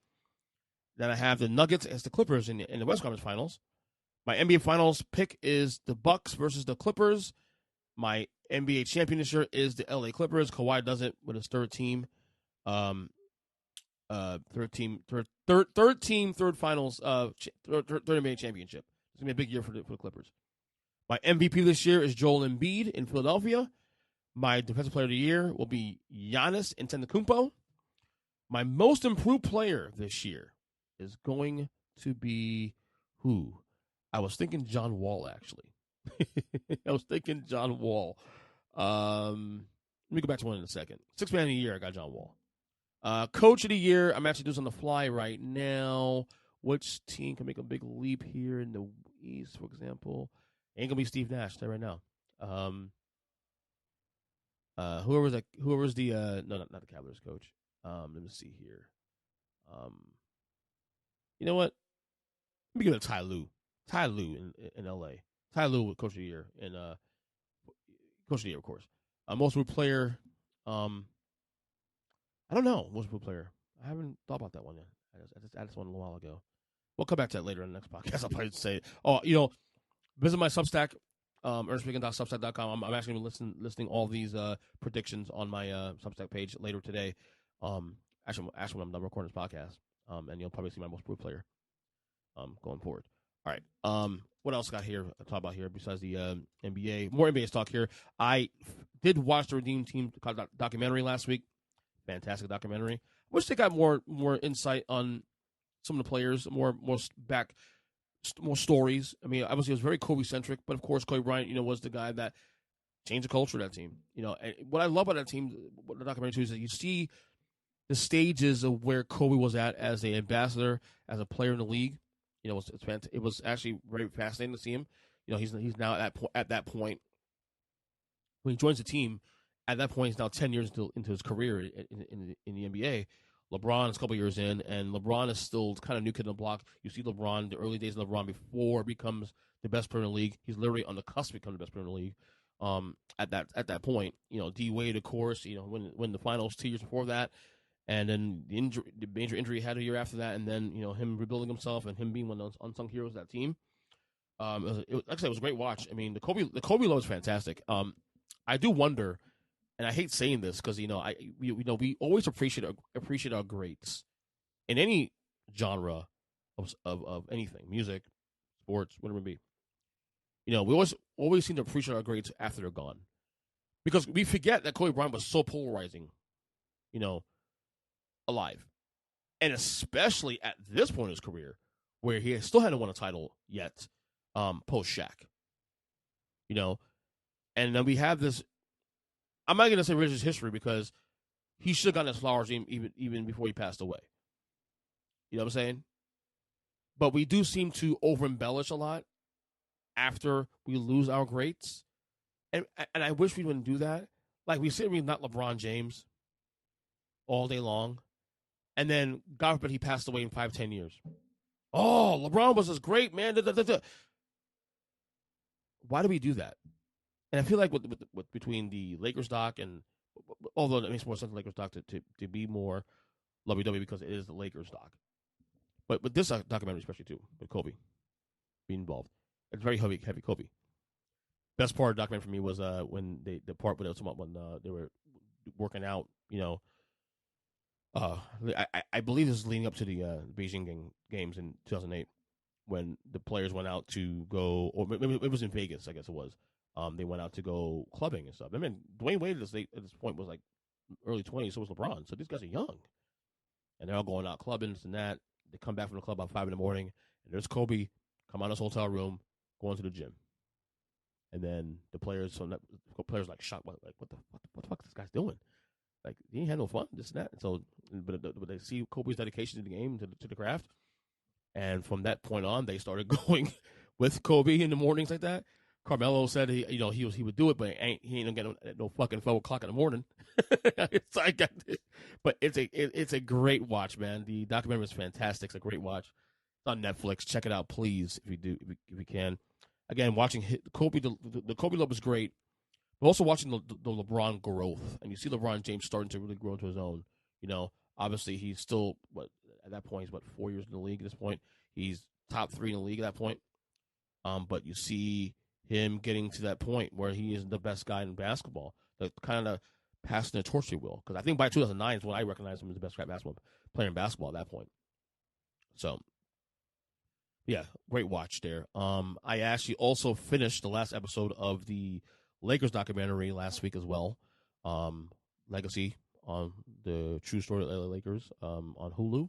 [SPEAKER 1] Then I have the Nuggets as the Clippers in the West Conference Finals. My NBA Finals pick is the Bucks versus the Clippers. My NBA champion this year is the LA Clippers. Kawhi does it with his third team. Third finals, third NBA championship. It's gonna be a big year for the Clippers. My MVP this year is Joel Embiid in Philadelphia. My defensive player of the year will be Giannis Antetokounmpo. My most improved player this year is going to be who? I was thinking John Wall, actually. I was thinking John Wall. Let me go back to one in a second. 6th man of the year, I got John Wall. Coach of the year, I'm actually doing this on the fly right now. Which team can make a big leap here in the East, for example? Ain't gonna be Steve Nash, I'll tell you right now. Whoever's the no, not the Cavaliers coach. Let me see here. You know what? Let me give it to Ty Lue. Ty Lue in LA. Ty Lue with coach of the year and coach of the year, of course. Most improved player. I don't know. Most improved player. I haven't thought about that one yet. I just added this one a while ago. We'll come back to that later in the next podcast. I'll probably say, visit my Substack, earnestly.substack.com. I'm actually listing all these predictions on my Substack page later today. Actually, when I'm done recording this podcast, and you'll probably see my most improved player going forward. All right. What else got here to talk about here besides the NBA? More NBA talk here. I did watch the Redeem Team documentary last week. Fantastic documentary. Wish they got more insight on some of the players, more stories. I mean, obviously it was very Kobe centric, but of course Kobe Bryant, was the guy that changed the culture of that team. And what I love about that team, what the documentary too, is that you see the stages of where Kobe was at as an ambassador, as a player in the league. It was actually very fascinating to see him. He's now at that point when he joins the team. At that point, he's now 10 years into his career in the NBA. LeBron is a couple years in, and LeBron is still kind of new kid on the block. You see LeBron, the early days of LeBron before he becomes the best player in the league. He's literally on the cusp of becoming the best player in the league. At that point, D Wade, of course, when the finals 2 years before that, and then the major injury he had a year after that, and then him rebuilding himself and him being one of those unsung heroes of that team. Like I said, it was a great watch. I mean, the Kobe love is fantastic. I do wonder. And I hate saying this because we always appreciate our greats in any genre of anything, music, sports, whatever it be. We always seem to appreciate our greats after they're gone, because we forget that Kobe Bryant was so polarizing, alive, and especially at this point in his career, where he still hadn't won a title yet, post Shaq. And then we have this. I'm not going to say religious history because he should have gotten his flowers even before he passed away. You know what I'm saying? But we do seem to over-embellish a lot after we lose our greats. And I wish we wouldn't do that. Like, we say we're not LeBron James all day long. And then, God forbid, he passed away in 5-10 years. Oh, LeBron was this great, man. Why do we do that? And I feel like with between the Lakers doc and, although it makes more sense the Lakers doc to be more lovey-dovey because it is the Lakers doc. But with this documentary especially too, with Kobe being involved, it's very heavy Kobe. Best part of the documentary for me was when the part where when they were working out. I believe this is leading up to the Beijing games in 2008 when the players went out to go, or maybe it was in Vegas, I guess it was. They went out to go clubbing and stuff. I mean, Dwayne Wade at this point was like early 20s, so was LeBron. So these guys are young. And they're all going out clubbing and that. They come back from the club about 5 in the morning, and there's Kobe come out of his hotel room, going to the gym. And then the players like shocked, like, what the fuck is this guy's doing? Like, he ain't had no fun, this and that. And so, but they see Kobe's dedication to the game, to the craft. And from that point on, they started going with Kobe in the mornings like that. Carmelo said he would do it, but he ain't gonna get no fucking 12 o'clock in the morning. But it's a great watch, man. The documentary is fantastic. It's a great watch. It's on Netflix. Check it out, please, if you can. Again, watching Kobe, the Kobe love is great, but also watching the LeBron growth, and you see LeBron James starting to really grow into his own. Obviously he's still at that point he's 4 years in the league at this point. He's top 3 in the league at that point. But you see him getting to that point where he is the best guy in basketball, the kind of passing the torch, if you will. Because I think by 2009 is when I recognized him as the best basketball player in basketball at that point. So, yeah, great watch there. I actually also finished the last episode of the Lakers documentary last week as well. Legacy, on the true story of the LA Lakers, on Hulu.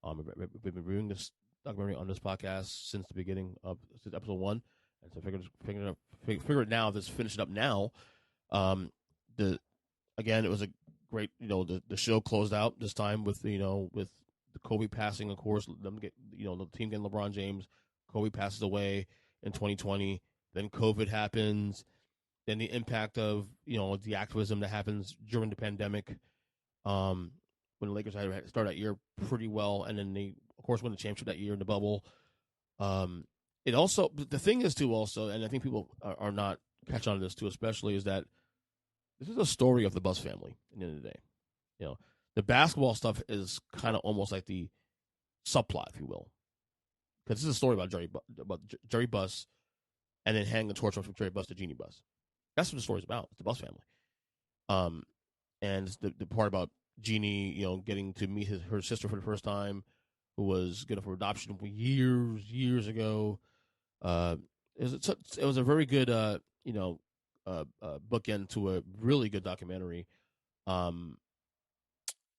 [SPEAKER 1] We've been reviewing this documentary on this podcast since the beginning of episode 1. And so figure it now. Let's finish it up now. Again, it was a great. The show closed out this time with with the Kobe passing. Of course, them get the team getting LeBron James. Kobe passes away in 2020. Then COVID happens. Then the impact of the activism that happens during the pandemic. When the Lakers had started that year pretty well, and then they of course won the championship that year in the bubble. It also, the thing is too, also, and I think people are not catch on to this too, especially, is that this is a story of the Buss family. At the end of the day, the basketball stuff is kind of almost like the subplot, if you will, because this is a story about Jerry Buss, and then handing the torch from Jerry Buss to Jeannie Buss. That's what the story's about. It's the Buss family, and the part about Jeannie, getting to meet her sister for the first time, who was given for adoption years ago. It was a very good, bookend to a really good documentary.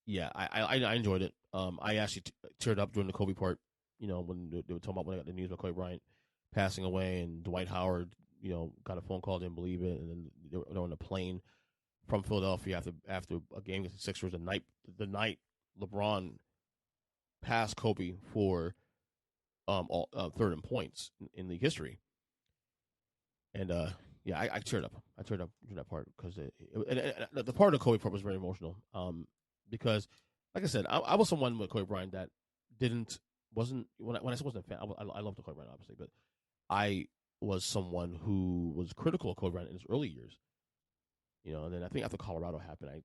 [SPEAKER 1] Yeah, I enjoyed it. I actually teared up during the Kobe part. When they were talking about when I got the news about Kobe Bryant passing away, and Dwight Howard, got a phone call, didn't believe it, and then they were on the plane from Philadelphia after a game against the Sixers. The night LeBron passed Kobe for third in points in league history, and yeah, I teared up. I teared up during that part because the part of the Kobe part was very emotional. Because, like I said, I was someone with Kobe Bryant that wasn't when I said wasn't a fan. I loved Kobe Bryant, obviously, but I was someone who was critical of Kobe Bryant in his early years. And then I think after Colorado happened, I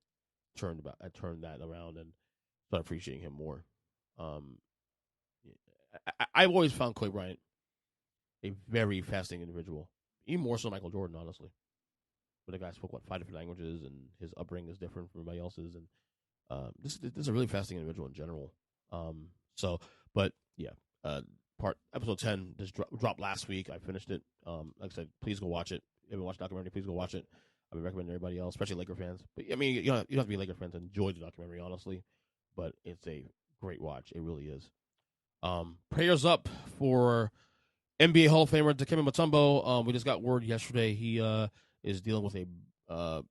[SPEAKER 1] turned that around and started appreciating him more. I've always found Kobe Bryant a very fascinating individual, even more so than Michael Jordan, honestly. But the guy spoke 5 different languages, and his upbringing is different from everybody else's, and this is a really fascinating individual in general. But yeah, episode 10 just dropped last week. I finished it. Like I said, please go watch it. If you haven't watched the documentary, please go watch it. I would recommend everybody else, especially Laker fans. But I mean, you don't have to be Laker fans to enjoy the documentary, honestly. But it's a great watch. It really is. Prayers up for NBA Hall of Famer Dikembe Mutombo. We just got word yesterday he is dealing with a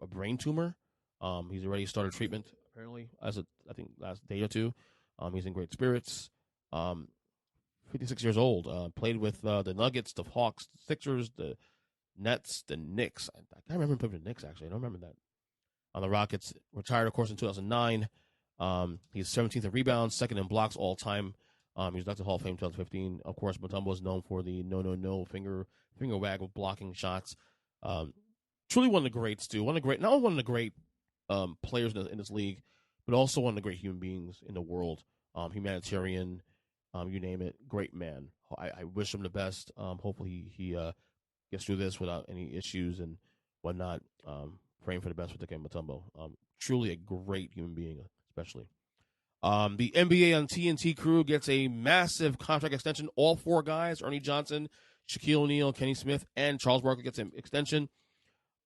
[SPEAKER 1] brain tumor. He's already started treatment, apparently, I think last day or two. He's in great spirits. 56 years old. Played with the Nuggets, the Hawks, the Sixers, the Nets, the Knicks. I can't remember him playing with the Knicks, actually. I don't remember that. On the Rockets. Retired, of course, in 2009. He's 17th in rebounds, second in blocks all time. He was inducted to Hall of Fame in 2015. Of course, Mutombo is known for the no finger wag of blocking shots. Truly one of the greats, too. Not only one of the great players in this league, but also one of the great human beings in the world. Humanitarian, you name it. Great man. I wish him the best. Hopefully he gets through this without any issues and whatnot. Praying for the best for Dikembe Mutombo. Truly a great human being, especially. The NBA on TNT crew gets a massive contract extension. All 4 guys, Ernie Johnson, Shaquille O'Neal, Kenny Smith, and Charles Barkley gets an extension.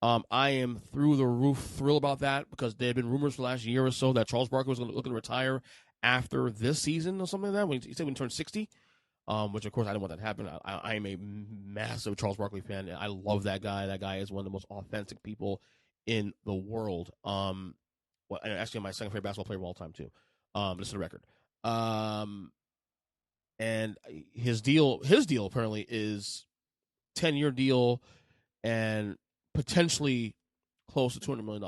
[SPEAKER 1] I am through the roof thrilled about that because there have been rumors for the last year or so that Charles Barkley was looking to retire after this season or something like that. He said when he turned 60, which, of course, I didn't want that to happen. I am a massive Charles Barkley fan. I love that guy. That guy is one of the most authentic people in the world. And actually, my second favorite basketball player of all time, too. This is the record. And his deal apparently is 10-year deal and potentially close to $200 million.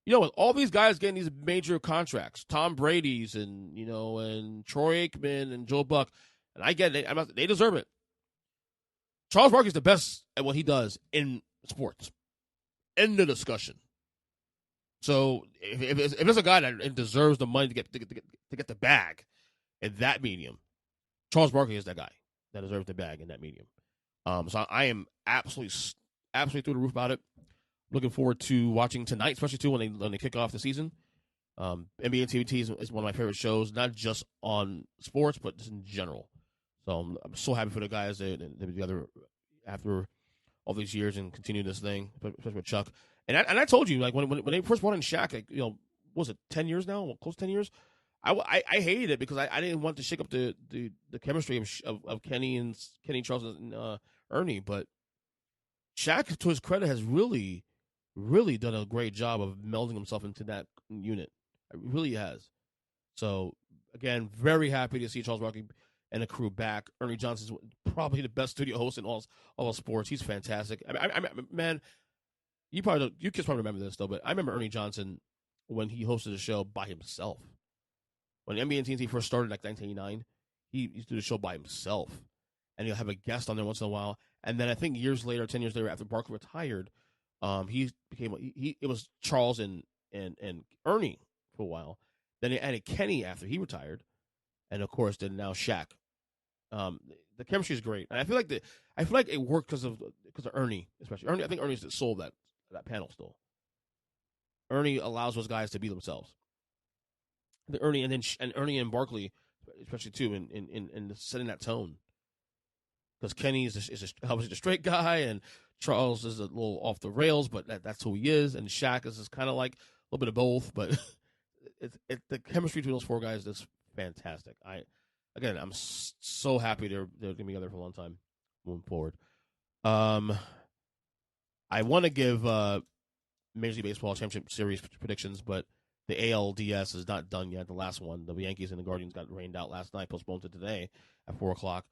[SPEAKER 1] With all these guys getting these major contracts, Tom Brady's and and Troy Aikman and Joe Buck, and I get it, they deserve it. Charles Barkley's the best at what he does in sports. End of discussion. So if it's a guy that deserves the money to get the bag in that medium, Charles Barkley is that guy that deserves the bag in that medium. So I am absolutely through the roof about it. Looking forward to watching tonight, especially too when they kick off the season. NBA TVT is one of my favorite shows, not just on sports but just in general. So I'm so happy for the guys that they're together after all these years and continue this thing, especially with Chuck. And I told you, like when they first brought in Shaq, like, what was it, 10 years now, close to 10 years? I hated it because I didn't want to shake up the chemistry of Kenny, Charles, and Ernie. But Shaq, to his credit, has really, really done a great job of melding himself into that unit. It really has. So, again, very happy to see Charles Barkley and the crew back. Ernie Johnson's probably the best studio host in all sports. He's fantastic. Man, you kids probably remember this, though, but I remember Ernie Johnson when he hosted a show by himself. When NBA and TNT first started, like 1989, he used to do the show by himself. And he'll have a guest on there once in a while. And then I think 10 years later, after Barkley retired, it was Charles and Ernie for a while. Then they added Kenny after he retired. And, of course, then now Shaq. The chemistry is great. And I feel like it worked because of Ernie, especially. I think Ernie's the soul of that panel still. Ernie allows those guys to be themselves. Ernie and Barkley, especially too, in setting that tone. Because Kenny is obviously the straight guy, and Charles is a little off the rails, but that's who he is. And Shaq is kind of like a little bit of both, but the chemistry between those four guys is fantastic. I'm so happy they're going to be together for a long time moving forward. I want to give Major League Baseball Championship Series predictions, but the ALDS is not done yet. The last one, the Yankees and the Guardians got rained out last night, postponed to today at 4:00.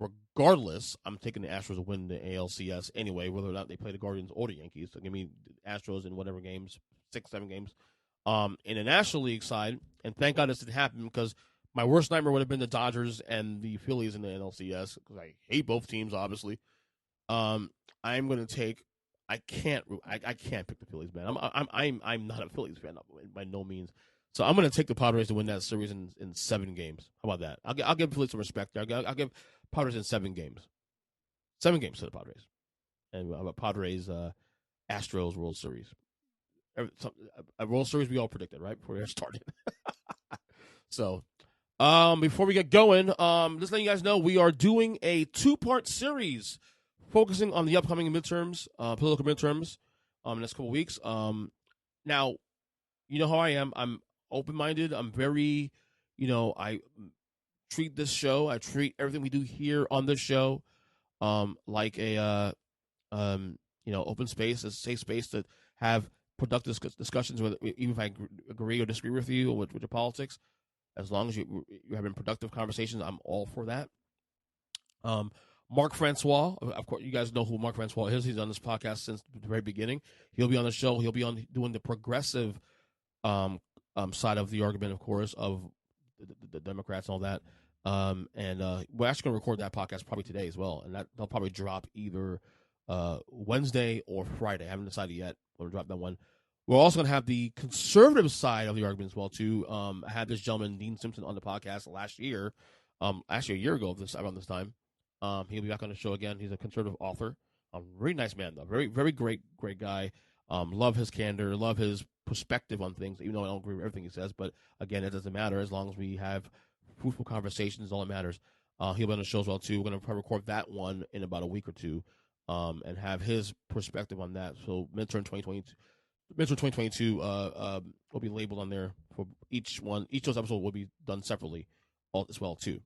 [SPEAKER 1] Regardless, I'm taking the Astros to win the ALCS anyway, whether or not they play the Guardians or the Yankees. So give me the Astros in whatever games, 6-7 games. In the National League side, and thank God this didn't happen because my worst nightmare would have been the Dodgers and the Phillies in the NLCS because I hate both teams, obviously. I'm going to take. I can't pick the Phillies, man. I'm not a Phillies fan by no means. So I'm going to take the Padres to win that series in 7 games. How about that? I'll give Phillies some respect there. I'll give Padres in 7 games. 7 games to the Padres. And how about Padres Astros World Series? A World Series we all predicted, right? Before we started. So, before we get going, just letting you guys know, we are doing a 2-part series focusing on the upcoming midterms, political midterms, next couple weeks. Now, you know how I am. I'm open-minded. I'm very, I treat this show, I treat everything we do here on this show, like a, open space, a safe space to have productive discussions, even if I agree or disagree with you with your politics. As long as you're having productive conversations, I'm all for that. Mark Francois, of course, you guys know who Mark Francois is. He's on this podcast since the very beginning. He'll be on the show. He'll be doing the progressive side of the argument, of course, of the Democrats and all that. And we're actually going to record that podcast probably today as well, and that'll probably drop either Wednesday or Friday. I haven't decided yet. We'll drop that one. We're also going to have the conservative side of the argument as well, too. I had this gentleman, Dean Simpson, on the podcast last year, actually a year ago around this time. He'll be back on the show again. He's a conservative author. A very nice man, though. Very, very great guy. Love his candor. Love his perspective on things, even though I don't agree with everything he says. But, again, it doesn't matter. As long as we have fruitful conversations, all that matters. He'll be on the show as well, too. We're going to record that one in about a week or two and have his perspective on that. So, midterm 2022 will be labeled on there for each one. Each of those episodes will be done separately as well, too.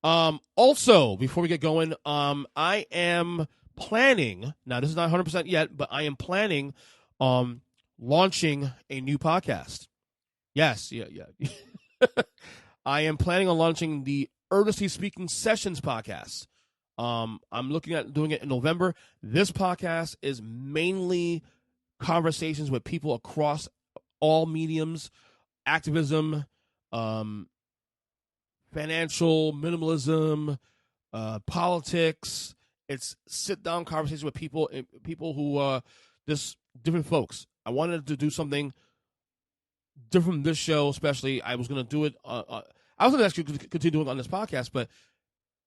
[SPEAKER 1] Also, before we get going, I am planning, now this is not 100% yet, but I am planning launching a new podcast. Yes, yeah. I am planning on launching the Earnestly Speaking Sessions podcast. I'm looking at doing it in November. This podcast is mainly conversations with people across all mediums, activism, financial minimalism, politics. It's sit-down conversations with people who just different folks. I wanted to do something different from this show, especially. I was going to do it. I was going to actually continue doing it on this podcast, but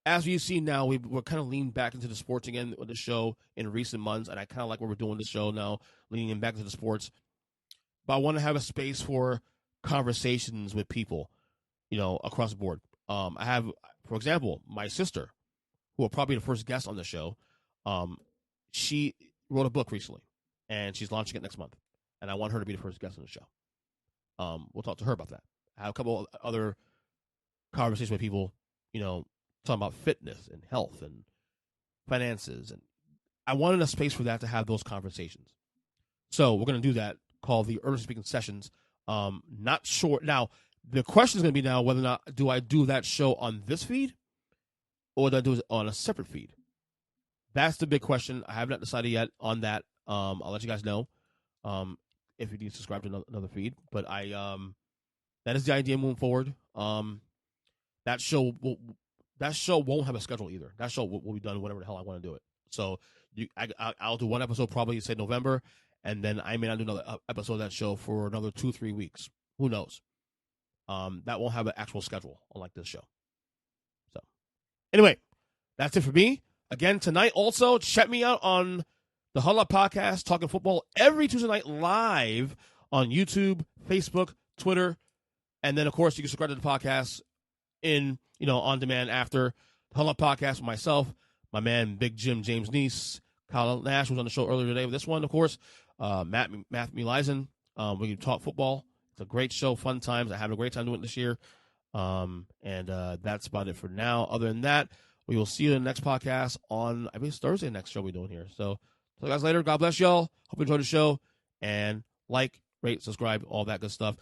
[SPEAKER 1] as you see now, we're kind of leaning back into the sports again with the show in recent months, and I kind of like what we're doing this show now, leaning back into the sports. But I want to have a space for conversations with people, across the board. I have, for example, my sister, who will probably be the first guest on the show. She wrote a book recently, and she's launching it next month, and I want her to be the first guest on the show. We'll talk to her about that. I have a couple other conversations with people, talking about fitness and health and finances, and I wanted a space for that to have those conversations. So we're going to do that, called the Earnestly Speaking Sessions. Not sure now. The question is going to be now whether or not do I do that show on this feed or do I do it on a separate feed? That's the big question. I have not decided yet on that. I'll let you guys know if you need to subscribe to another feed. But that is the idea moving forward. That show won't have a schedule either. That show will be done whenever the hell I want to do it. So I'll do one episode probably say November, and then I may not do another episode of that show for another 2-3 weeks. Who knows? That won't have an actual schedule, unlike this show. So, anyway, that's it for me. Again, tonight also, check me out on the Huddle Up Podcast, Talking Football, every Tuesday night live on YouTube, Facebook, Twitter, and then, of course, you can subscribe to the podcast on demand after the Huddle Up Podcast with myself, my man, Big Jim James Neese, Kyle Nash was on the show earlier today with this one, of course. Matt Melisen. We can talk football. It's a great show, fun times. I had a great time doing it this year. And that's about it for now. Other than that, we will see you in the next podcast on, I believe it's Thursday, next show we're doing here. So, talk to you guys later. God bless y'all. Hope you enjoyed the show. And like, rate, subscribe, all that good stuff.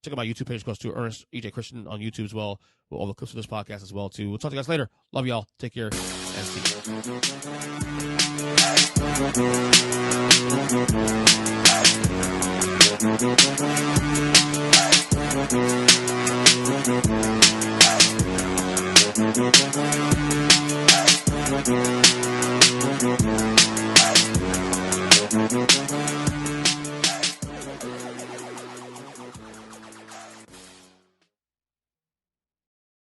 [SPEAKER 1] Check out my YouTube page, of course, too. Ernest EJ Christian on YouTube as well, with all the clips of this podcast as well, too. We'll talk to you guys later. Love y'all. Take care. And see you.